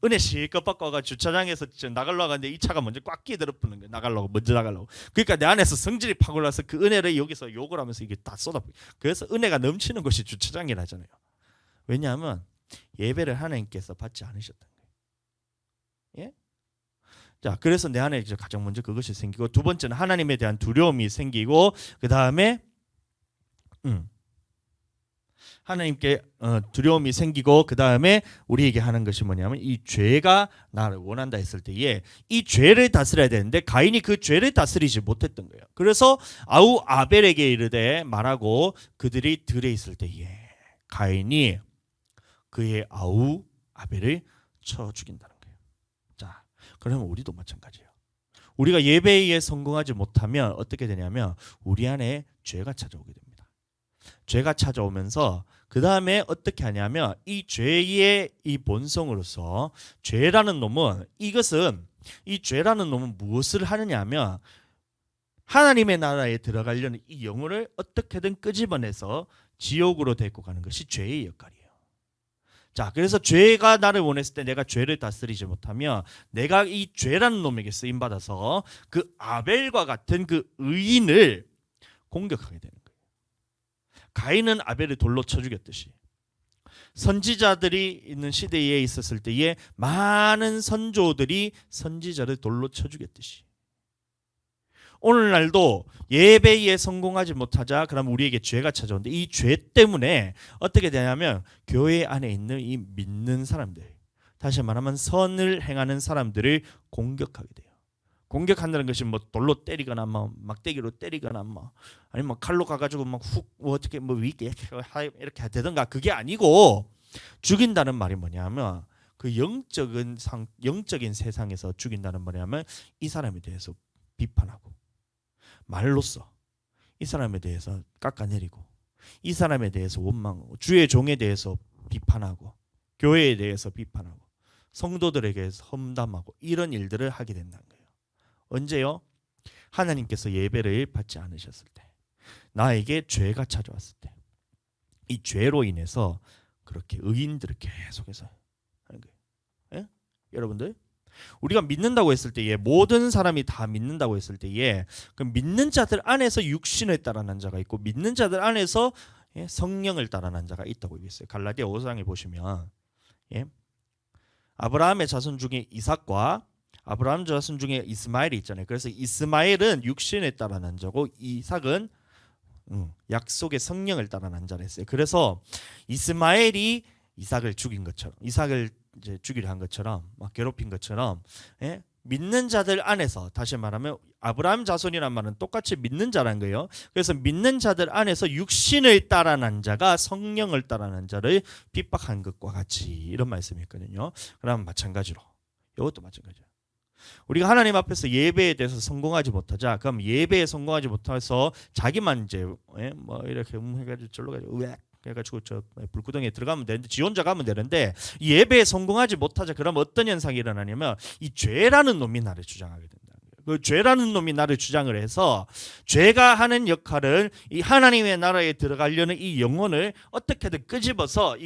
은혜 실컷 받고 와가 주차장에서 나가려고 하는데 이 차가 먼저 꽉 끼들어붙는 거예요. 먼저 나가려고. 그러니까 내 안에서 성질이 파고 나서 그 은혜를 여기서 욕을 하면서 이게 다 쏟아부어요. 그래서 은혜가 넘치는 곳이 주차장이라잖아요. 왜냐하면 예배를 하나님께서 받지 않으셨던 거예요. 예? 자, 그래서 내 안에 이제 가장 먼저 그것이 생기고 두 번째는 하나님에 대한 두려움이 생기고 그 다음에 하나님께 두려움이 생기고 그 다음에 우리에게 하는 것이 뭐냐면 이 죄가 나를 원한다 했을 때에 이 죄를 다스려야 되는데 가인이 그 죄를 다스리지 못했던 거예요. 그래서 아우 아벨에게 이르되 말하고 그들이 들에 있을 때에 가인이 그의 아우 아벨을 쳐 죽인다는 거예요. 자, 그러면 우리도 마찬가지예요. 우리가 예배에 성공하지 못하면 어떻게 되냐면 우리 안에 죄가 찾아오게 됩니다. 죄가 찾아오면서 그 다음에 어떻게 하냐면 이 죄의 이 본성으로서 죄라는 놈은 이 죄라는 놈은 무엇을 하느냐면 하나님의 나라에 들어가려는 이 영혼을 어떻게든 끄집어내서 지옥으로 데리고 가는 것이 죄의 역할이에요. 자, 그래서 죄가 나를 원했을 때 내가 죄를 다스리지 못하면 내가 이 죄라는 놈에게 쓰임 받아서 그 아벨과 같은 그 의인을 공격하게 되는 거예요. 가인은 아벨을 돌로 쳐 죽였듯이 선지자들이 있는 시대에 있었을 때에 많은 선조들이 선지자를 돌로 쳐 죽였듯이 오늘날도 예배에 성공하지 못하자 그러면 우리에게 죄가 찾아오는데 이 죄 때문에 어떻게 되냐면 교회 안에 있는 이 믿는 사람들, 다시 말하면 선을 행하는 사람들을 공격하게 돼요. 공격한다는 것이 뭐 돌로 때리거나 뭐 막대기로 때리거나 뭐 아니면 뭐 칼로 가가지고 막 훅 뭐 어떻게 뭐 이렇게 되든가 그게 아니고 죽인다는 말이 뭐냐면 그 영적인 세상에서 죽인다는 뭐냐면 이 사람에 대해서 비판하고 말로써 이 사람에 대해서 깎아내리고 이 사람에 대해서 원망하고 주의 종에 대해서 비판하고 교회에 대해서 비판하고 성도들에게 험담하고 이런 일들을 하게 된다는 거예요. 언제요? 하나님께서 예배를 받지 않으셨을 때, 나에게 죄가 찾아왔을 때, 이 죄로 인해서 그렇게 의인들을 계속해서 하는 거예요. 예? 여러분들, 우리가 믿는다고 했을 때에 모든 사람이 다 믿는다고 했을 때에 그 믿는 자들 안에서 육신을 따라난 자가 있고 믿는 자들 안에서 성령을 따라난 자가 있다고 얘기했어요. 갈라디아 5장에 보시면 아브라함의 자손 중에 이삭과 아브라함 자손 중에 이스마엘이 있잖아요. 그래서 이스마엘은 육신에 따라난 자고 이삭은 약속의 성령을 따라난 자라 했어요. 그래서 이스마엘이 이삭을 죽인 것처럼 이삭을 이제 죽이려 한 것처럼 막 괴롭힌 것처럼 믿는 자들 안에서 다시 말하면 아브라함 자손이란 말은 똑같이 믿는 자란 거예요. 그래서 믿는 자들 안에서 육신을 따라난 자가 성령을 따라난 자를 핍박한 것과 같이 이런 말씀이 있거든요. 그럼 마찬가지로 이것도 마찬가지예요. 우리가 하나님 앞에서 예배에 대해서 성공하지 못하자 그럼 예배에 성공하지 못해서 자기만 이제 뭐 이렇게 해가지고 절로 가지고 그래가지고 저 불구덩이에 들어가면 되는데 지 혼자 가면 되는데 이 예배에 성공하지 못하자 그러면 어떤 현상이 일어나냐면 이 죄라는 놈이 나를 주장하게 된다. 그 죄라는 놈이 나를 주장을 해서 죄가 하는 역할은 이 하나님의 나라에 들어가려는 이 영혼을 어떻게든 끄집어서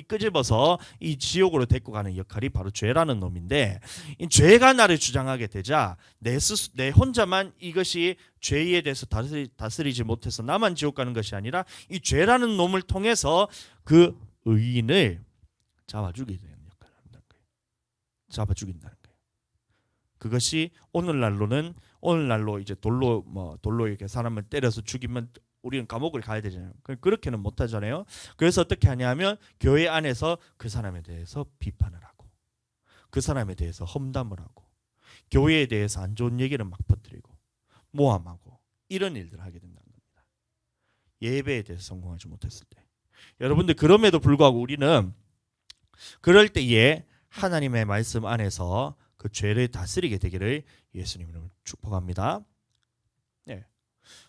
이 지옥으로 데리고 가는 역할이 바로 죄라는 놈인데 이 죄가 나를 주장하게 되자 내 혼자만 이것이 죄에 대해서 다스리지 못해서 나만 지옥 가는 것이 아니라 이 죄라는 놈을 통해서 그 의인을 잡아 죽이게 되는 역할을 한다는 거예요. 잡아 죽인다는 거예요. 그것이 오늘날로 이제 돌로 이렇게 사람을 때려서 죽이면 우리는 감옥을 가야 되잖아요. 그렇게는 못 하잖아요. 그래서 어떻게 하냐면 교회 안에서 그 사람에 대해서 비판을 하고 그 사람에 대해서 험담을 하고 교회에 대해서 안 좋은 얘기를 막 퍼뜨리고 모함하고 이런 일들을 하게 된다는 겁니다. 예배에 대해서 성공하지 못했을 때. 여러분들 그럼에도 불구하고 우리는 그럴 때에 하나님의 말씀 안에서 그 죄를 다스리게 되기를 예수님 이름으로 축복합니다. 네.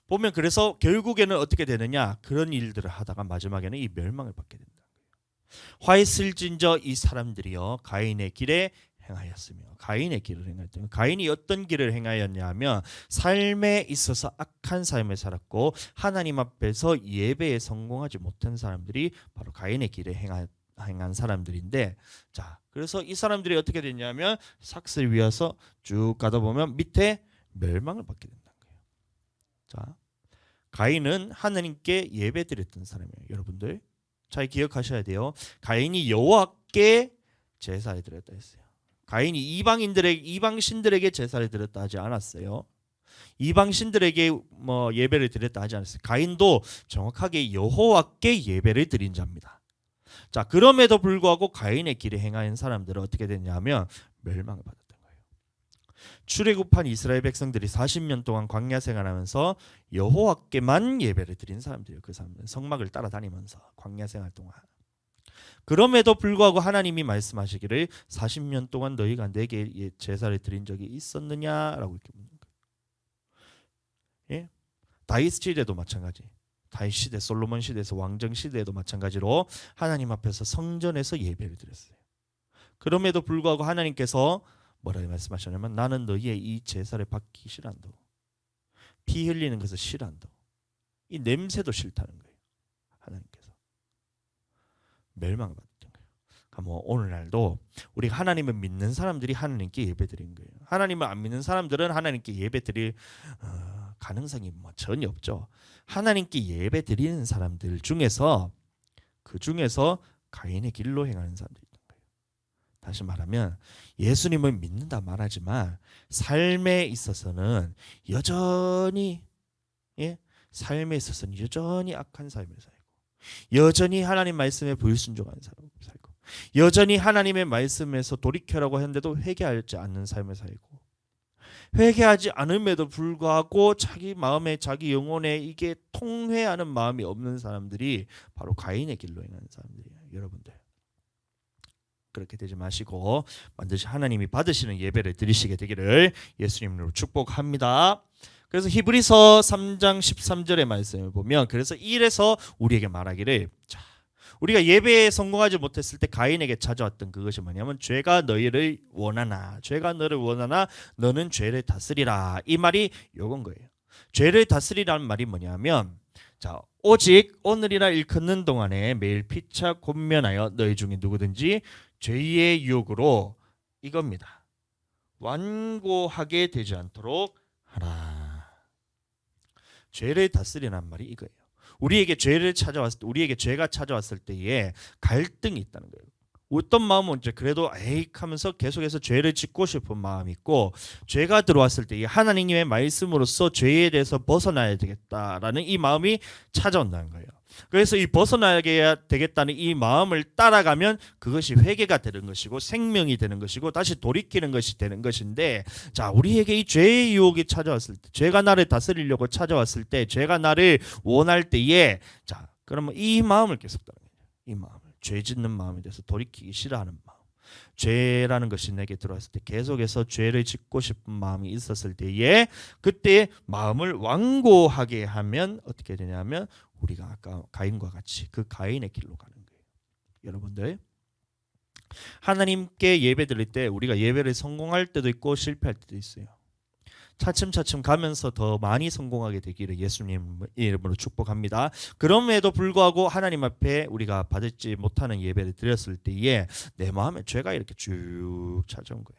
보면 그래서 결국에는 어떻게 되느냐 그런 일들을 하다가 마지막에는 이 멸망을 받게 된다는 거예요. 화했을진저 이 사람들이요 가인의 길에 행하였으며 가인의 길을 행하였다. 가인이 어떤 길을 행하였냐면 삶에 있어서 악한 삶을 살았고 하나님 앞에서 예배에 성공하지 못한 사람들이 바로 가인의 길에 행한 사람들인데 자 그래서 이 사람들이 어떻게 됐냐면 삭슬 위에서 쭉 가다 보면 밑에 멸망을 받게 된다는 거예요. 자 가인은 하나님께 예배드렸던 사람이에요. 여러분들 잘 기억하셔야 돼요. 가인이 여호와께 제사를 드렸다 했어요. 가인이 이방 신들에게 제사를 드렸다 하지 않았어요. 이방 신들에게 뭐 예배를 드렸다 하지 않았어요. 가인도 정확하게 여호와께 예배를 드린 자입니다. 자, 그럼에도 불구하고 가인의 길에 행하는 사람들은 어떻게 됐냐면 멸망을 받았던 거예요. 출애굽한 이스라엘 백성들이 40년 동안 광야 생활하면서 여호와께만 예배를 드린 사람들이에요. 그 사람들은 성막을 따라다니면서 광야 생활 동안. 그럼에도 불구하고 하나님이 말씀하시기를 40년 동안 너희가 내게 제사를 드린 적이 있었느냐라고 이렇게 묻는 거예요. 예? 다윗 시대도 마찬가지. 다윗 시대, 솔로몬 시대에서 왕정 시대에도 마찬가지로 하나님 앞에서 성전에서 예배를 드렸어요. 그럼에도 불구하고 하나님께서 뭐라고 말씀하셨냐면 나는 너희의 이 제사를 받기 싫어한다. 피 흘리는 것을 싫어한다. 이 냄새도 싫다는 거예요. 하나님께서 멸망을 받았던 거예요. 그러니까 오늘날도 우리 하나님을 믿는 사람들이 하나님께 예배드린 거예요. 하나님을 안 믿는 사람들은 하나님께 예배드릴 가능성이 뭐 전혀 없죠. 하나님께 예배 드리는 사람들 중에서 그 중에서 가인의 길로 행하는 사람들이 있는 거예요. 다시 말하면 예수님을 믿는다 말하지만 삶에 있어서는 여전히 삶에 있어서는 여전히 악한 삶을 살고, 여전히 하나님 말씀에 불순종하는 삶을 살고, 여전히 하나님의 말씀에서 돌이켜라고 했는데도 회개하지 않는 삶을 살고, 회개하지 않음에도 불구하고 자기 마음에 자기 영혼에 이게 통회하는 마음이 없는 사람들이 바로 가인의 길로 행하는 사람들이에요. 여러분들 그렇게 되지 마시고 반드시 하나님이 받으시는 예배를 드리시게 되기를 예수님으로 축복합니다. 그래서 히브리서 3장 13절의 말씀을 보면, 그래서 이래서 우리에게 말하기를, 자, 우리가 예배에 성공하지 못했을 때 가인에게 찾아왔던 그것이 뭐냐면 죄가 너희를 원하나, 죄가 너를 원하나 너는 죄를 다스리라, 이 말이 요건 거예요. 죄를 다스리라는 말이 뭐냐면, 자, 오직 오늘이라 일컫는 동안에 매일 피차 권면하여 너희 중에 누구든지 죄의 유혹으로 이겁니다. 완고하게 되지 않도록 하라. 죄를 다스리라는 말이 이거예요. 우리에게 죄를 찾아왔을 때, 우리에게 죄가 찾아왔을 때에 갈등이 있다는 거예요. 어떤 마음은 이제 그래도 에이 하면서 계속해서 죄를 짓고 싶은 마음이 있고, 죄가 들어왔을 때 이 하나님의 말씀으로서 죄에 대해서 벗어나야 되겠다라는 이 마음이 찾아온다는 거예요. 그래서 이 벗어나야 되겠다는 이 마음을 따라가면 그것이 회개가 되는 것이고 생명이 되는 것이고 다시 돌이키는 것이 되는 것인데, 자, 우리에게 이 죄의 유혹이 찾아왔을 때, 죄가 나를 다스리려고 찾아왔을 때, 죄가 나를 원할 때에, 자, 그러면 이 마음을 계속 따라가요. 이 마음을, 죄 짓는 마음에 대해서 돌이키기 싫어하는 마음, 죄라는 것이 내게 들어왔을 때 계속해서 죄를 짓고 싶은 마음이 있었을 때에, 그때 마음을 완고하게 하면 어떻게 되냐면 우리가 아까 가인과 같이 그 가인의 길로 가는 거예요. 여러분들, 하나님께 예배 드릴 때 우리가 예배를 성공할 때도 있고 실패할 때도 있어요. 차츰차츰 가면서 더 많이 성공하게 되기를 예수님 이름으로 축복합니다. 그럼에도 불구하고 하나님 앞에 우리가 받지 못하는 예배를 드렸을 때에 내 마음에 죄가 이렇게 쭉 찾아온 거예요.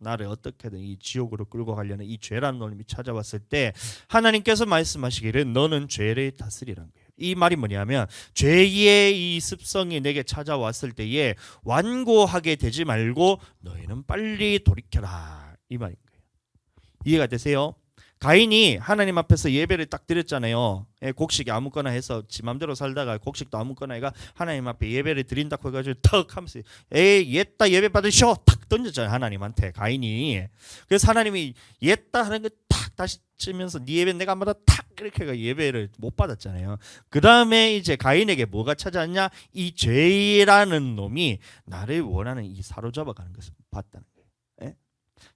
나를 어떻게든 이 지옥으로 끌고 가려는 이 죄라는 놈이 찾아왔을 때 하나님께서 말씀하시기를 너는 죄를 다스리라는 거예요. 이 말이 뭐냐면 죄의 이 습성이 내게 찾아왔을 때에 완고하게 되지 말고 너희는 빨리 돌이켜라, 이 말인 거예요. 이해가 되세요? 가인이 하나님 앞에서 예배를 딱 드렸잖아요. 곡식 아무거나 해서 지 맘대로 살다가 곡식도 아무거나 해가 하나님 앞에 예배를 드린다고 해가지고 턱 하면서 에이 옛다 예배 받으셔 탁 던졌잖아요, 하나님한테 가인이. 그래서 하나님이 옛다 하는 거 탁 다시 치면서 네 예배 내가 안 받아 탁 이렇게 해가 예배를 못 받았잖아요. 그 다음에 이제 가인에게 뭐가 찾아왔냐? 이 죄라는 놈이 나를 원하는 이 사로잡아가는 것을 봤다는 거예요.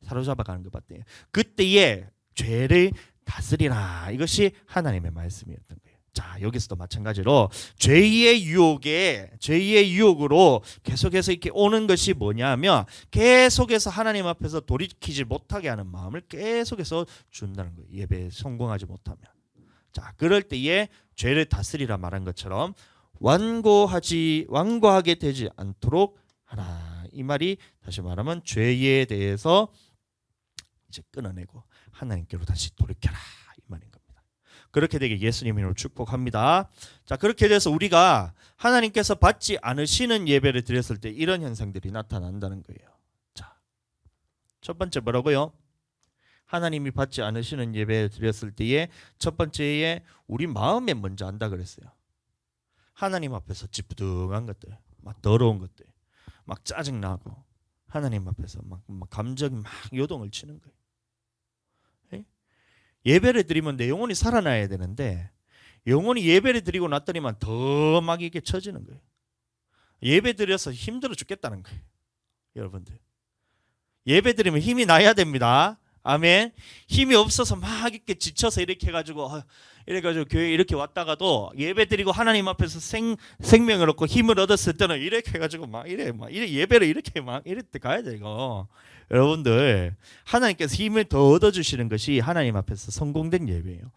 사로잡아가는 거 봤대요. 그때에 죄를 다스리라, 이것이 하나님의 말씀이었던 거예요. 자, 여기서도 마찬가지로 죄의 유혹으로 계속해서 이렇게 오는 것이 뭐냐면 계속해서 하나님 앞에서 돌이키지 못하게 하는 마음을 계속해서 준다는 거예요. 예배에 성공하지 못하면. 자, 그럴 때에 죄를 다스리라 말한 것처럼 완고하게 되지 않도록 하라, 이 말이 다시 말하면 죄에 대해서 이제 끊어내고 하나님께로 다시 돌이켜라, 이 말인 겁니다. 그렇게 되게 예수님으로 축복합니다. 자, 그렇게 돼서 우리가 하나님께서 받지 않으시는 예배를 드렸을 때 이런 현상들이 나타난다는 거예요. 자, 첫 번째 뭐라고요? 하나님이 받지 않으시는 예배를 드렸을 때에 첫 번째에 우리 마음에 먼저 안다 그랬어요. 하나님 앞에서 찌뿌둥한 것들, 막 더러운 것들, 막 짜증나고 하나님 앞에서 막 감정이 막 요동을 치는 거예요. 예배를 드리면 내 영혼이 살아나야 되는데 영혼이 예배를 드리고 났더니만 더 막 이게 처지는 거예요. 예배 드려서 힘들어 죽겠다는 거예요. 여러분들, 예배 드리면 힘이 나야 됩니다. 아멘. 힘이 없어서 막 이렇게 지쳐서 이렇게 해가지고 교회 이렇게 왔다가도 예배 드리고 하나님 앞에서 생명을 얻고 힘을 얻었을 때는 이렇게 해가지고 막 이래 예배를 이렇게 막 이럴 때 가야 돼. 이거 여러분들, 하나님께서 힘을 더 얻어주시는 것이 하나님 앞에서 성공된 예배예요.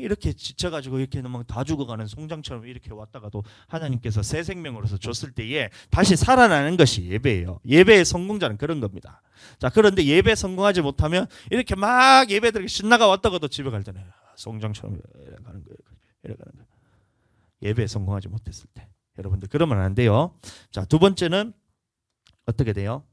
이렇게 지쳐가지고 이렇게 막 다 죽어가는 송장처럼 이렇게 왔다가도 하나님께서 새 생명으로서 줬을 때에 다시 살아나는 것이 예배예요. 예배의 성공자는 그런 겁니다. 자, 그런데 예배 성공하지 못하면 이렇게 막 예배드리고 신나가 왔다가도 집에 갈 때는 송장처럼 가는 거예요. 가는 거예요. 예배에 성공하지 못했을 때. 여러분들 그러면 안 돼요. 자, 두 번째는 어떻게 돼요?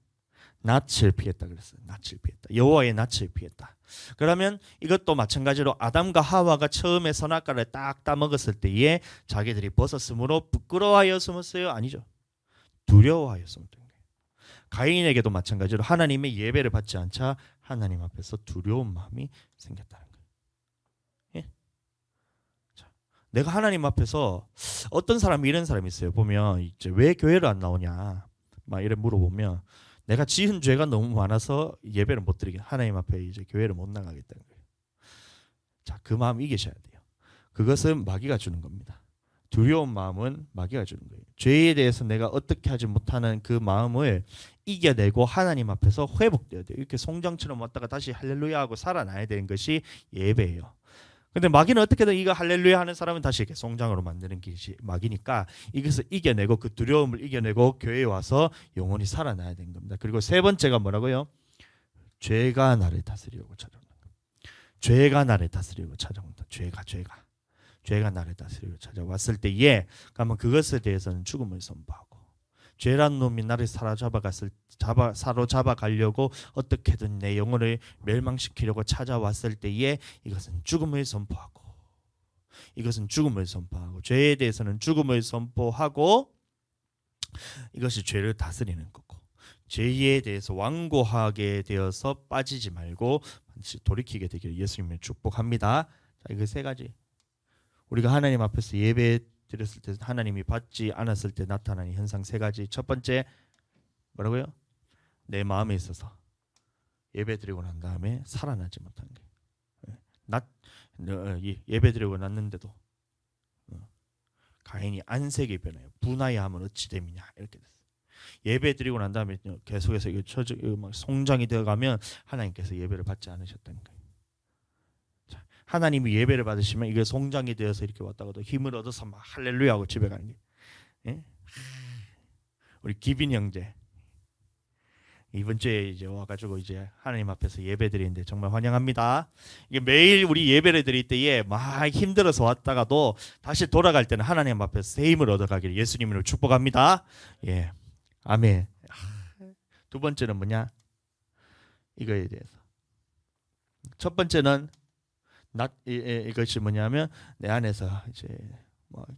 낯을 피했다 그랬어요. 낯을 피했다. 여호와의 낯을 피했다. 그러면 이것도 마찬가지로 아담과 하와가 처음에 선악과를 딱 따먹었을 때에 자기들이 벗었으므로 부끄러워하여 숨었어요? 아니죠. 두려워하여 숨었던 거예요. 가인에게도 마찬가지로 하나님의 예배를 받지 않자 하나님 앞에서 두려운 마음이 생겼다는 거예요. 예? 자, 내가 하나님 앞에서 어떤 사람이 이런 사람이 있어요. 보면 이제 왜 교회를 안 나오냐 막 이래 물어보면 내가 지은 죄가 너무 많아서 예배를 못 드리게 하나님 앞에 이제 교회를 못 나가겠다는 거예요. 자, 그 마음 이기셔야 돼요. 그것은 마귀가 주는 겁니다. 두려운 마음은 마귀가 주는 거예요. 죄에 대해서 내가 어떻게 하지 못하는 그 마음을 이겨내고 하나님 앞에서 회복되어야 돼요. 이렇게 송장처럼 왔다가 다시 할렐루야 하고 살아나야 되는 것이 예배예요. 근데 마귀는 어떻게든 이거 할렐루야 하는 사람은 다시 이렇게 송장으로 만드는 것이 마귀니까 이것을 이겨내고 그 두려움을 이겨내고 교회에 와서 영원히 살아나야 되는 겁니다. 그리고 세 번째가 뭐라고요? 죄가 나를 다스리려고 찾아온다. 죄가 나를 다스리려고 찾아온다. 죄가 나를 다스리려고 찾아왔을 때에 그러면 그것에 대해서는 죽음을 선포하고 죄란 놈이 나를 사로잡아 가려고 어떻게든 내 영혼을 멸망시키려고 찾아왔을 때에 이것은 죽음을 선포하고 죄에 대해서는 죽음을 선포하고 이것이 죄를 다스리는 거고 죄에 대해서 완고하게 되어서 빠지지 말고 반드시 돌이키게 되기를 예수님을 축복합니다. 자, 이거 세 가지 우리가 하나님 앞에서 예배 드렸을 때 하나님이 받지 않았을 때 나타나는 현상 세 가지. 첫 번째 뭐라고요? 내 마음에 있어서 예배 드리고 난 다음에 살아나지 못한 게 예배 드리고 났는데도 가인이 안색이 변해요. 분하여 하면 어찌 됨이냐 이렇게 됐어요. 예배 드리고 난 다음에 계속해서 이거 송장이 되어가면 하나님께서 예배를 받지 않으셨다는 거예요. 하나님이 예배를 받으시면 이게 송장이 되어서 이렇게 왔다가도 힘을 얻어서 막 할렐루야 하고 집에 가는 게. 예? 우리 기빈 형제 이번 주에 이제 와가지고 이제 하나님 앞에서 예배 드리는데 정말 환영합니다. 이게 매일 우리 예배를 드릴 때에 막 힘들어서 왔다가도 다시 돌아갈 때는 하나님 앞에서 새 힘을 얻어가기를 예수님으로 축복합니다. 예, 아멘. 두 번째는 뭐냐? 이거에 대해서. 첫 번째는 이것이 뭐냐면 내 안에서 이제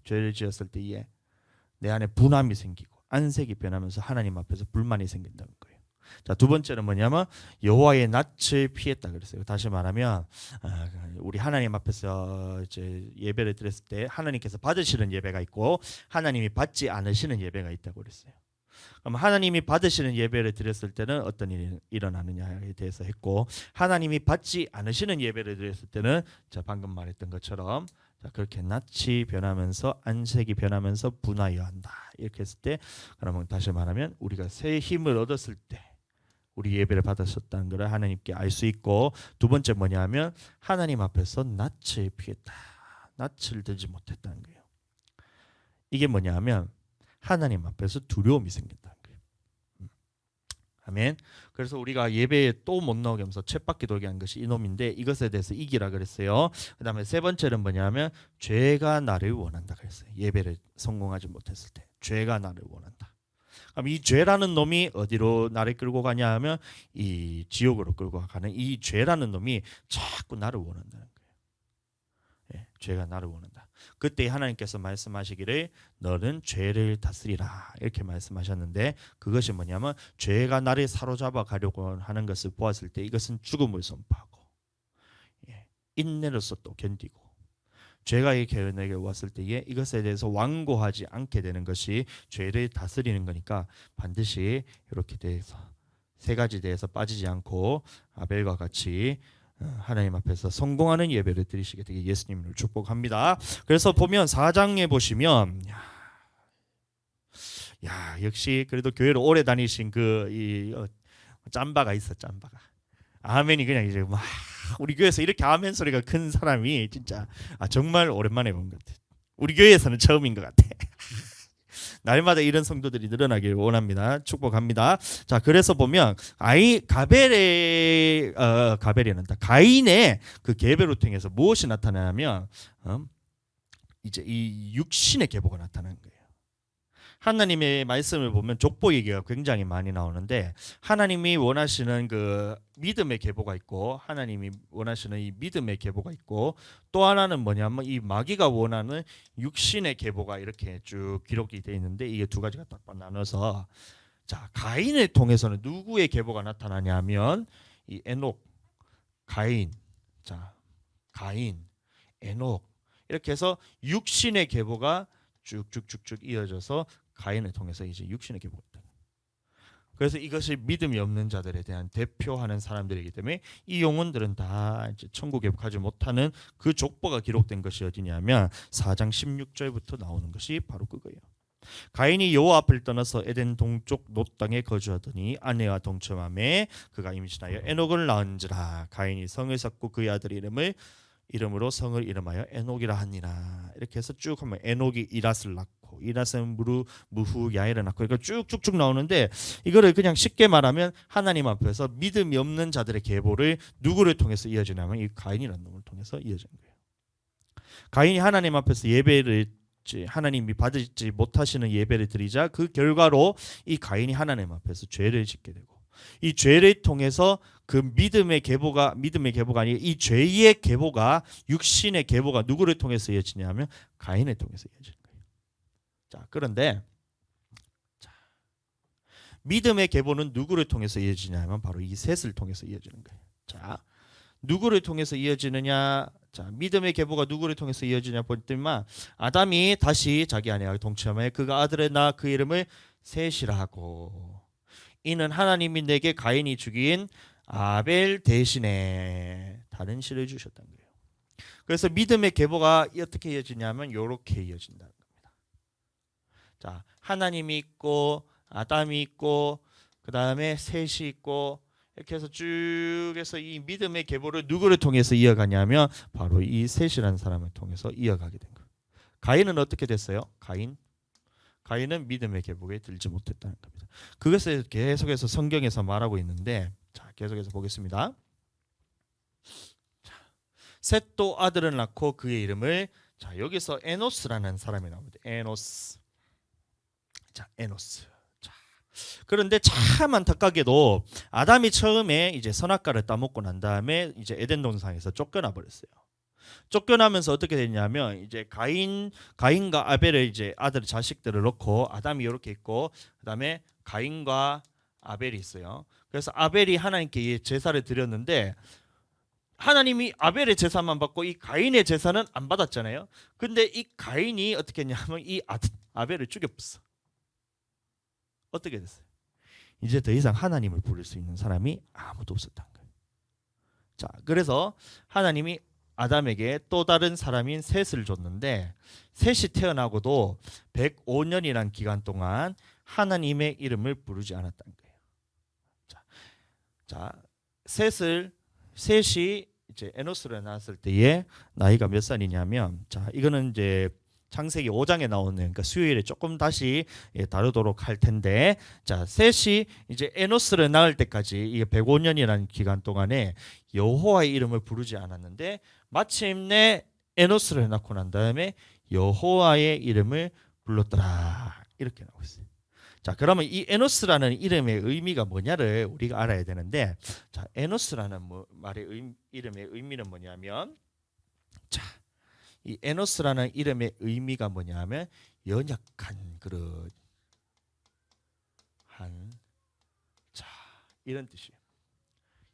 죄를 지었을 때에 내 안에 분함이 생기고 안색이 변하면서 하나님 앞에서 불만이 생긴다는 거예요. 자, 두 번째는 뭐냐면 여호와의 낯을 피했다 그랬어요. 다시 말하면 우리 하나님 앞에서 이제 예배를 드렸을 때 하나님께서 받으시는 예배가 있고 하나님이 받지 않으시는 예배가 있다고 그랬어요. 그럼 하나님이 받으시는 예배를 드렸을 때는 어떤 일이 일어나느냐에 대해서 했고 하나님이 받지 않으시는 예배를 드렸을 때는 자 방금 말했던 것처럼 자 그렇게 낯이 변하면서 안색이 변하면서 분하여 한다. 이렇게 했을 때 그러면 다시 말하면 우리가 새 힘을 얻었을 때 우리 예배를 받았었다는 것을 하나님께 알 수 있고 두 번째 뭐냐면 하나님 앞에서 낯을 피했다. 낯을 들지 못했다는 거예요. 이게 뭐냐면 하나님 앞에서 두려움이 생긴다는 거예요. 아멘. 그래서 우리가 예배에 또 못 나오게 하면서 쳇바퀴 돌게 한 것이 이놈인데 이것에 대해서 이기라 그랬어요. 그 다음에 세 번째는 뭐냐면 죄가 나를 원한다 그랬어요. 예배를 성공하지 못했을 때 죄가 나를 원한다. 그럼 이 죄라는 놈이 어디로 나를 끌고 가냐 하면 이 지옥으로 끌고 가는 이 죄라는 놈이 자꾸 나를 원한다는 거예요. 예, 죄가 나를 원한다. 그때 하나님께서 말씀하시기를 너는 죄를 다스리라 이렇게 말씀하셨는데 그것이 뭐냐면 죄가 나를 사로잡아 가려고 하는 것을 보았을 때 이것은 죽음을 선포하고 인내로서 또 견디고 죄가 이렇게 내게 왔을 때에 이것에 대해서 완고하지 않게 되는 것이 죄를 다스리는 거니까 반드시 이렇게 대해서 세 가지 대해서 빠지지 않고 아벨과 같이 하나님 앞에서 성공하는 예배를 드리시게 되게 예수님을 축복합니다. 그래서 보면 4장에 보시면 야 역시 그래도 교회를 오래 다니신 그 짬바가 있어. 짬바가 아멘이 그냥 이제 막 우리 교회에서 이렇게 아멘 소리가 큰 사람이 진짜 정말 오랜만에 본 것 같아. 우리 교회에서는 처음인 것 같아. 날마다 이런 성도들이 늘어나길 원합니다. 축복합니다. 자, 그래서 보면 가벨이란다. 가인의 그 계배로 통해서 무엇이 나타나냐면 이제 이 육신의 계보가 나타나는 거예요. 하나님의 말씀을 보면 족보 얘기가 굉장히 많이 나오는데 하나님이 원하시는 그 믿음의 계보가 있고 하나님이 원하시는 이 믿음의 계보가 있고 또 하나는 뭐냐면 이 마귀가 원하는 육신의 계보가 이렇게 쭉 기록이 되어 있는데 이게 두 가지가 딱 나눠서 자, 가인을 통해서는 누구의 계보가 나타나냐면 이 에녹, 가인, 자, 가인, 에녹 이렇게 해서 육신의 계보가 쭉쭉쭉쭉 이어져서 가인을 통해서 이제 육신의 계보가 있다. 그래서 이것이 믿음이 없는 자들에 대한 대표하는 사람들이기 때문에 이 영혼들은 다 이제 천국에 가지 못하는 그 족보가 기록된 것이 어디냐면 4장 16절부터 나오는 것이 바로 그거예요. 가인이 여호와 앞을 떠나서 에덴 동쪽 놋 땅에 거주하더니 아내와 동침함에 그가 임신하여 에녹을 낳은지라. 가인이 성을 쌓고 그의 아들 이름으로 성을 이름하여 에녹이라 하니라. 이렇게 해서 쭉 하면 에녹이 이랏을 낳고 이랏은 무후 야엘을 낳고 이거 쭉쭉쭉 나오는데 이거를 그냥 쉽게 말하면 하나님 앞에서 믿음이 없는 자들의 계보를 누구를 통해서 이어지냐면 이 가인이라는 놈을 통해서 이어진 거예요. 가인이 하나님 앞에서 예배를 하나님이 받지 못하시는 예배를 드리자 그 결과로 이 가인이 하나님 앞에서 죄를 짓게 되고 이 죄를 통해서 그 믿음의 계보가 아니라 이 죄의 계보가 육신의 계보가 누구를 통해서 이어지냐면 가인을 통해서 이어지는 거예요. 자, 그런데 믿음의 계보는 누구를 통해서 이어지냐면 바로 이 셋을 통해서 이어지는 거예요. 자, 누구를 통해서 이어지느냐? 자, 믿음의 계보가 누구를 통해서 이어지냐 보니까 아담이 다시 자기 아내와 동침하여 그가 아들을 낳아 그 이름을 셋이라 하고 이는 하나님이 내게 가인이 죽인 아벨 대신에 다른 씨를 주셨다는 거예요. 그래서 믿음의 계보가 어떻게 이어지냐면 이렇게 이어진다는 겁니다. 자, 하나님이 있고 아담이 있고 그 다음에 셋이 있고 이렇게 해서 쭉 해서 이 믿음의 계보를 누구를 통해서 이어가냐면 바로 이 셋이라는 사람을 통해서 이어가게 된 거예요. 가인은 어떻게 됐어요? 가인은 믿음의 계보에 들지 못했다는 겁니다. 그것을 계속해서 성경에서 말하고 있는데 자, 계속해서 보겠습니다. 셋도 아들을 낳고 그의 이름을 자, 여기서 에노스라는 사람이 나옵니다. 에노스. 자, 에노스. 자, 그런데 참 안타깝게도 아담이 처음에 이제 선악과를 따먹고 난 다음에 이제 에덴 동산에서 쫓겨나 버렸어요. 쫓겨나면서 어떻게 됐냐면 이제 가인과 아벨의 이제 아들 자식들을 놓고 아담이 이렇게 있고 그다음에 가인과 아벨이 있어요. 그래서 아벨이 하나님께 제사를 드렸는데 하나님이 아벨의 제사만 받고 이 가인의 제사는 안 받았잖아요. 근데 이 가인이 어떻게 했냐면 이 아벨을 죽여버렸어. 어떻게 됐어요? 이제 더 이상 하나님을 부를 수 있는 사람이 아무도 없었다는 거예요. 자, 그래서 하나님이 아담에게 또 다른 사람인 셋을 줬는데 셋이 태어나고도 105년이라는 기간 동안 하나님의 이름을 부르지 않았다는 거예요. 자, 셋이 이제 에노스를 낳았을 때에 나이가 몇 살이냐면 자, 이거는 이제 창세기 5장에 나오는 그러니까 수요일에 조금 다시 다루도록 할 텐데 자, 셋이 이제 에노스를 낳을 때까지 이게 105년이라는 기간 동안에 여호와의 이름을 부르지 않았는데 마침내 에노스를 낳고 난 다음에 여호와의 이름을 불렀더라 이렇게 나오고 있어요. 자, 그러면 이 에노스라는 이름의 의미가 뭐냐를 우리가 알아야 되는데 자, 에노스라는 이름의 의미는 뭐냐면 자, 이 에노스라는 이름의 의미가 뭐냐면 연약한 그릇 자, 이런 뜻이에요.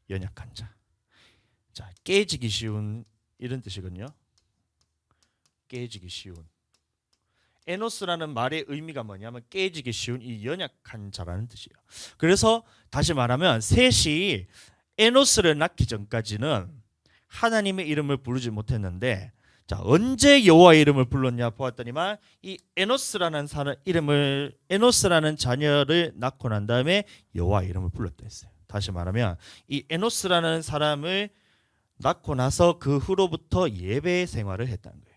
연약한 자. 자, 깨지기 쉬운 이런 뜻이거든요. 깨지기 쉬운. 에노스라는 말의 의미가 뭐냐면 깨지기 쉬운 이 연약한 자라는 뜻이에요. 그래서 다시 말하면 셋이 에노스를 낳기 전까지는 하나님의 이름을 부르지 못했는데 자, 언제 여호와의 이름을 불렀냐 보았더니만 이 에노스라는 자녀를 낳고 난 다음에 여호와의 이름을 불렀다 했어요. 다시 말하면 이 에노스라는 사람을 낳고 나서 그 후로부터 예배 생활을 했다는 거예요.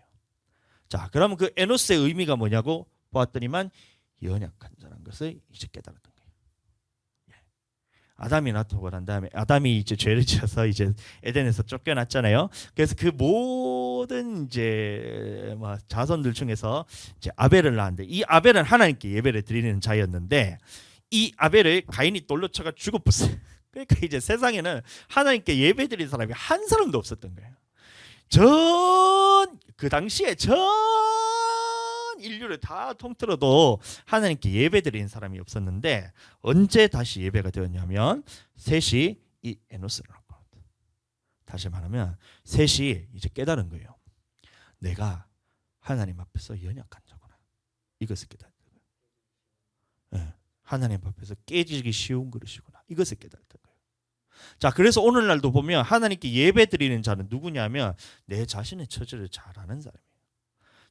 자, 그러면 그 에노스의 의미가 뭐냐고 보았더니만 연약한 자라는 것을 이제 깨달았던 거예요. 예. 아담이 나타나고 난 다음에 아담이 이제 죄를 지어서 이제 에덴에서 쫓겨났잖아요. 그래서 그 모든 이제 뭐 자손들 중에서 이제 아벨을 낳았는데 이 아벨은 하나님께 예배를 드리는 자였는데 이 아벨을 가인이 돌로 쳐가 죽어버렸어요. 그러니까 이제 세상에는 하나님께 예배드리는 사람이 한 사람도 없었던 거예요. 그 당시에 전 인류를 다 통틀어도 하나님께 예배드리는 사람이 없었는데 언제 다시 예배가 되었냐면 셋이 이 에노스를 낳고, 다시 말하면 셋이 이제 깨달은 거예요. 내가 하나님 앞에서 연약한 자구나. 이것을 깨달은 거예요. 네. 하나님 앞에서 깨지기 쉬운 그릇이구나. 이것을 깨달았던 거예요. 자, 그래서 오늘날도 보면 하나님께 예배드리는 자는 누구냐면 내 자신의 처지를 잘 아는 사람이에요.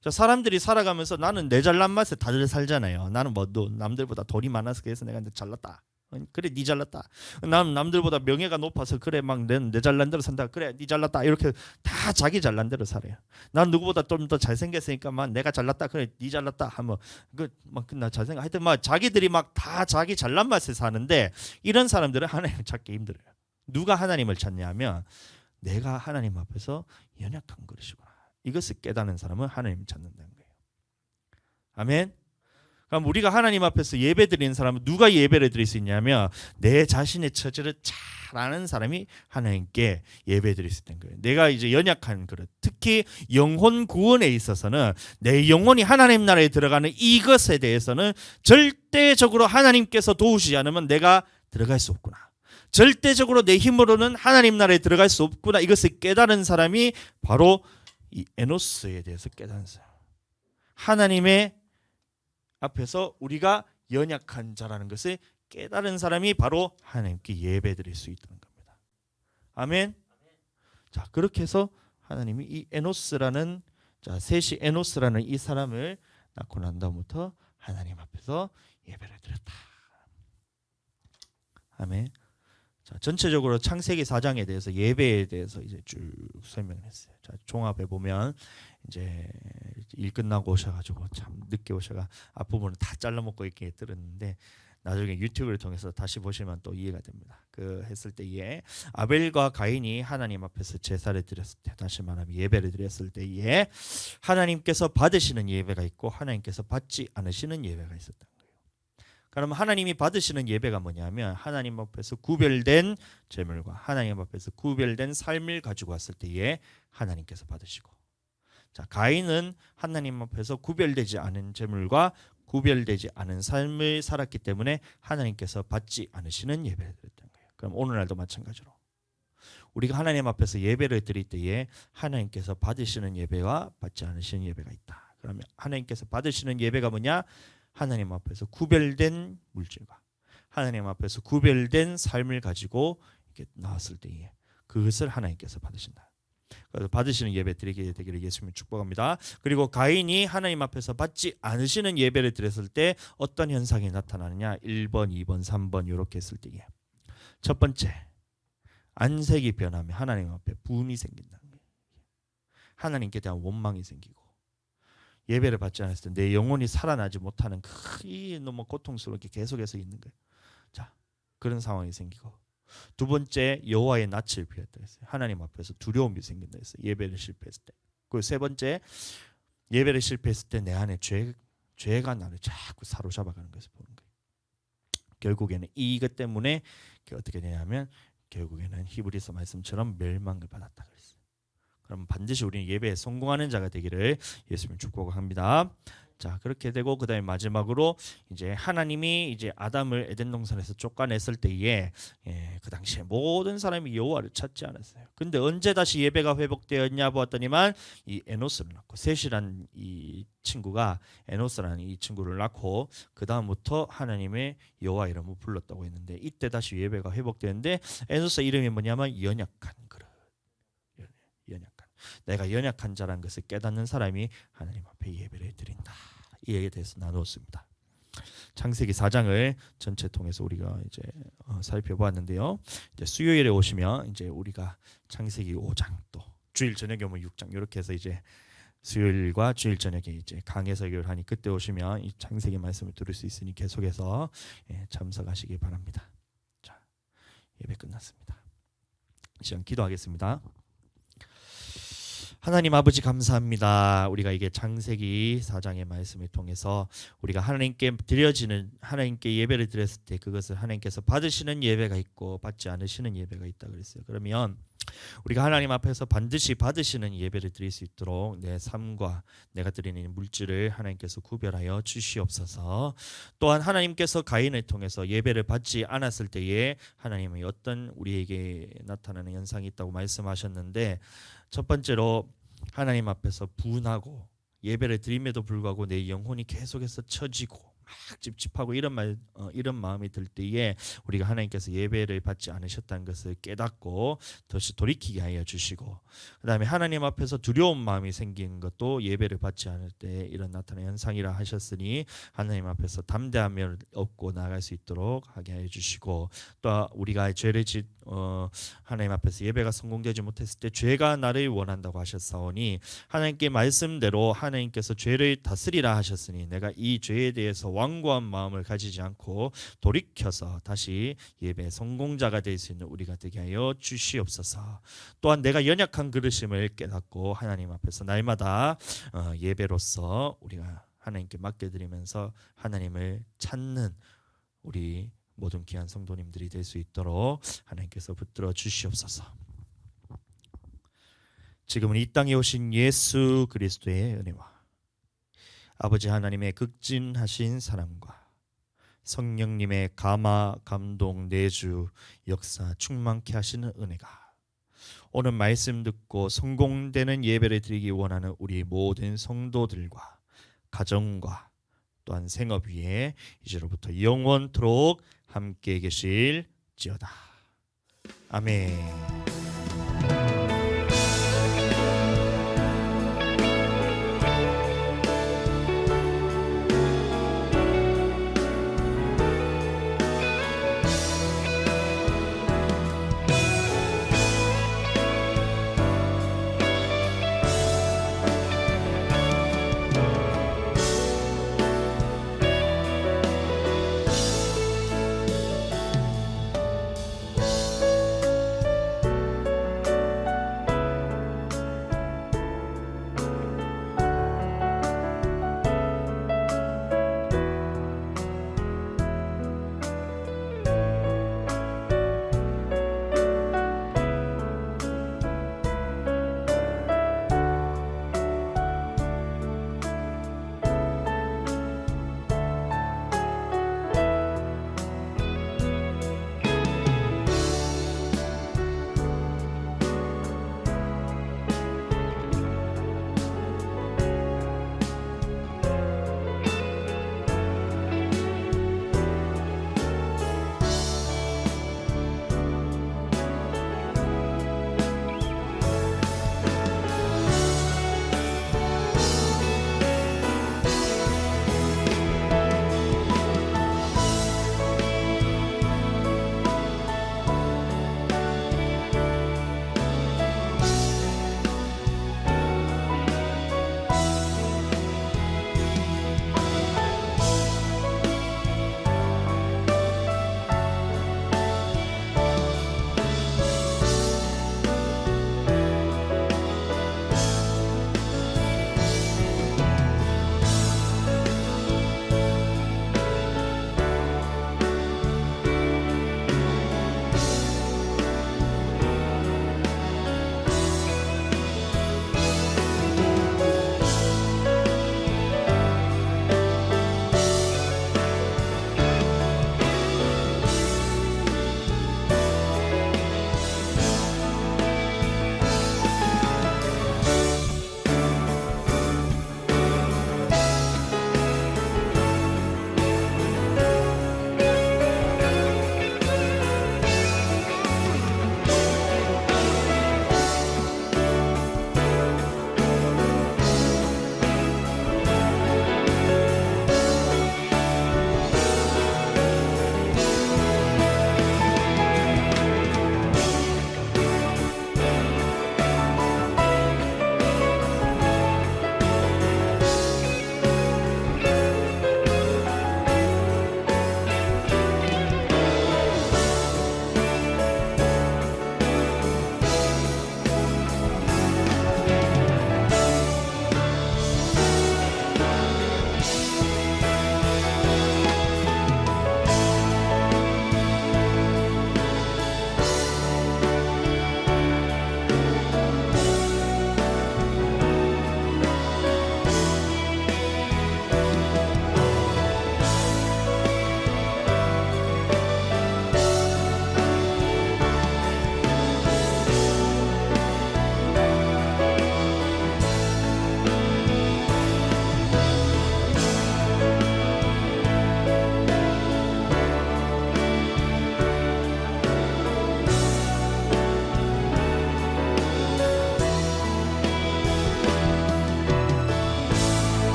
자, 사람들이 살아가면서 나는 내 잘난 맛에 다들 살잖아요. 나는 뭐 남들보다 돈이 많아서 그래서 내가 잘났다. 그래, 네 잘났다. 난 남들보다 명예가 높아서 그래, 막 내 잘난 대로 산다. 그래, 네 잘났다. 이렇게 다 자기 잘난 대로 살아요. 난 누구보다 좀 더 잘생겼으니까 막 내가 잘났다. 그래, 네 잘났다. 하면 나 잘생겨. 하여튼 막 자기들이 막 다 자기 잘난 맛에 사는데 이런 사람들은 하나님을 찾기 힘들어요. 누가 하나님을 찾냐면 내가 하나님 앞에서 연약한 것이구나. 이것을 깨닫는 사람은 하나님을 찾는다는 거예요. 아멘. 그럼 우리가 하나님 앞에서 예배드리는 사람은 누가 예배를 드릴 수 있냐면 내 자신의 처지를 잘 아는 사람이 하나님께 예배드릴 수 있는 거예요. 내가 이제 연약한 그릇, 특히 영혼 구원에 있어서는 내 영혼이 하나님 나라에 들어가는 이것에 대해서는 절대적으로 하나님께서 도우시지 않으면 내가 들어갈 수 없구나. 절대적으로 내 힘으로는 하나님 나라에 들어갈 수 없구나. 이것을 깨달은 사람이 바로 이 에노스에 대해서 깨달은 사람. 하나님의 앞에서 우리가 연약한 자라는 것을 깨달은 사람이 바로 하나님께 예배드릴 수 있다는 겁니다. 아멘. 자, 그렇게 해서 하나님이 이 에노스라는 셋이 에노스라는 이 사람을 낳고 난 다음부터 하나님 앞에서 예배를 드렸다. 아멘. 자, 전체적으로 창세기 4장에 대해서 예배에 대해서 이제 쭉 설명을 했어요. 자, 종합해 보면 이제 일 끝나고 오셔가지고 참 늦게 오셔가 앞부분을 다 잘라먹고 이렇게 들었는데 나중에 유튜브를 통해서 다시 보시면 또 이해가 됩니다. 그 했을 때에 아벨과 가인이 하나님 앞에서 제사를 드렸을 때, 다시 말하면 예배를 드렸을 때에 하나님께서 받으시는 예배가 있고 하나님께서 받지 않으시는 예배가 있었다. 그러면 하나님이 받으시는 예배가 뭐냐면 하나님 앞에서 구별된 제물과 하나님 앞에서 구별된 삶을 가지고 왔을 때에 하나님께서 받으시고, 자, 가인은 하나님 앞에서 구별되지 않은 제물과 구별되지 않은 삶을 살았기 때문에 하나님께서 받지 않으시는 예배를 드렸던 거예요. 그럼 오늘날도 마찬가지로 우리가 하나님 앞에서 예배를 드릴 때에 하나님께서 받으시는 예배와 받지 않으시는 예배가 있다. 그러면 하나님께서 받으시는 예배가 뭐냐? 하나님 앞에서 구별된 물질과 하나님 앞에서 구별된 삶을 가지고 이렇게 나왔을 때에 그것을 하나님께서 받으신다. 그래서 받으시는 예배 드리게 되기를 예수님이 축복합니다. 그리고 가인이 하나님 앞에서 받지 않으시는 예배를 드렸을 때 어떤 현상이 나타나느냐? 1번, 2번, 3번 이렇게 했을 때에 첫 번째, 안색이 변하면 하나님 앞에 분이 생긴다는 거예요. 하나님께 대한 원망이 생기고, 예배를 받지 않았을 때 내 영혼이 살아나지 못하는 너무 고통스럽게 계속해서 있는 거예요. 자, 그런 상황이 생기고, 두 번째, 여호와의 낯을 피했다 했어요. 하나님 앞에서 두려움이 생긴다 했어요. 예배를 실패했을 때. 그리고 세 번째, 예배를 실패했을 때 내 안에 죄가 나를 자꾸 사로잡아가는 것을 보는 거예요. 결국에는 이것 때문에 어떻게 되냐면 결국에는 히브리서 말씀처럼 멸망을 받았다 그랬어요. 그럼 반드시 우리는 예배에 성공하는 자가 되기를 예수님 축복합니다. 자, 그렇게 되고 그다음에 마지막으로 이제 하나님이 이제 아담을 에덴 동산에서 쫓아냈을 때에 그 당시에 모든 사람이 여호와를 찾지 않았어요. 근데 언제 다시 예배가 회복되었냐 보았더니만 이 에노스를 낳고, 셋이란 이 친구가 에노스라는 이 친구를 낳고 그 다음부터 하나님의 여호와 이름을 불렀다고 했는데 이때 다시 예배가 회복되는데 에노스 이름이 뭐냐면 연약한 그릇. 연약한. 내가 연약한 자라는 것을 깨닫는 사람이 하나님 앞에 예배를 드린다. 이에 대해서 나누었습니다. 창세기 4장을 전체 통해서 우리가 이제 살펴보았는데요. 이제 수요일에 오시면 이제 우리가 창세기 5장 또 주일 저녁에 오면 6장 이렇게 해서 이제 수요일과 주일 저녁에 이제 강해 설교를 하니 그때 오시면 이 창세기 말씀을 들을 수 있으니 계속해서 참석하시기 바랍니다. 자, 예배 끝났습니다. 시간 기도하겠습니다. 하나님 아버지 감사합니다. 우리가 이게 창세기 4장의 말씀을 통해서 우리가 하나님께 드려지는 하나님께 예배를 드렸을 때 그것을 하나님께서 받으시는 예배가 있고 받지 않으시는 예배가 있다 그랬어요. 그러면 우리가 하나님 앞에서 반드시 받으시는 예배를 드릴 수 있도록 내 삶과 내가 드리는 물질을 하나님께서 구별하여 주시옵소서. 또한 하나님께서 가인을 통해서 예배를 받지 않았을 때에 하나님의 어떤 우리에게 나타나는 현상이 있다고 말씀하셨는데, 첫 번째로 하나님 앞에서 분하고 예배를 드림에도 불구하고 내 영혼이 계속해서 처지고 막 찝찝하고 이런 마음이 들 때에 우리가 하나님께서 예배를 받지 않으셨다는 것을 깨닫고 다시 돌이키게 하여 주시고, 그다음에 하나님 앞에서 두려운 마음이 생긴 것도 예배를 받지 않을 때 이런 나타나는 현상이라 하셨으니 하나님 앞에서 담대함을 얻고 나아갈 수 있도록 하게 하여 주시고, 또 우리가 죄를 하나님 앞에서 예배가 성공되지 못했을 때 죄가 나를 원한다고 하셨사오니 하나님께 말씀대로 하나님께서 죄를 다스리라 하셨으니 내가 이 죄에 대해서 완고한 마음을 가지지 않고 돌이켜서 다시 예배 성공자가 될 수 있는 우리가 되게 하여 주시옵소서. 또한 내가 연약한 그릇임을 깨닫고 하나님 앞에서 날마다 예배로서 우리가 하나님께 맡겨드리면서 하나님을 찾는 우리 모든 귀한 성도님들이 될 수 있도록 하나님께서 붙들어 주시옵소서. 지금은 이 땅에 오신 예수 그리스도의 은혜와 아버지 하나님의 극진하신 사랑과 성령님의 감화, 감동, 내주, 역사 충만케 하시는 은혜가 오늘 말씀 듣고 성공되는 예배를 드리기 원하는 우리 모든 성도들과 가정과 또한 생업 위에 이제로부터 영원토록 함께 계실지어다. 아멘.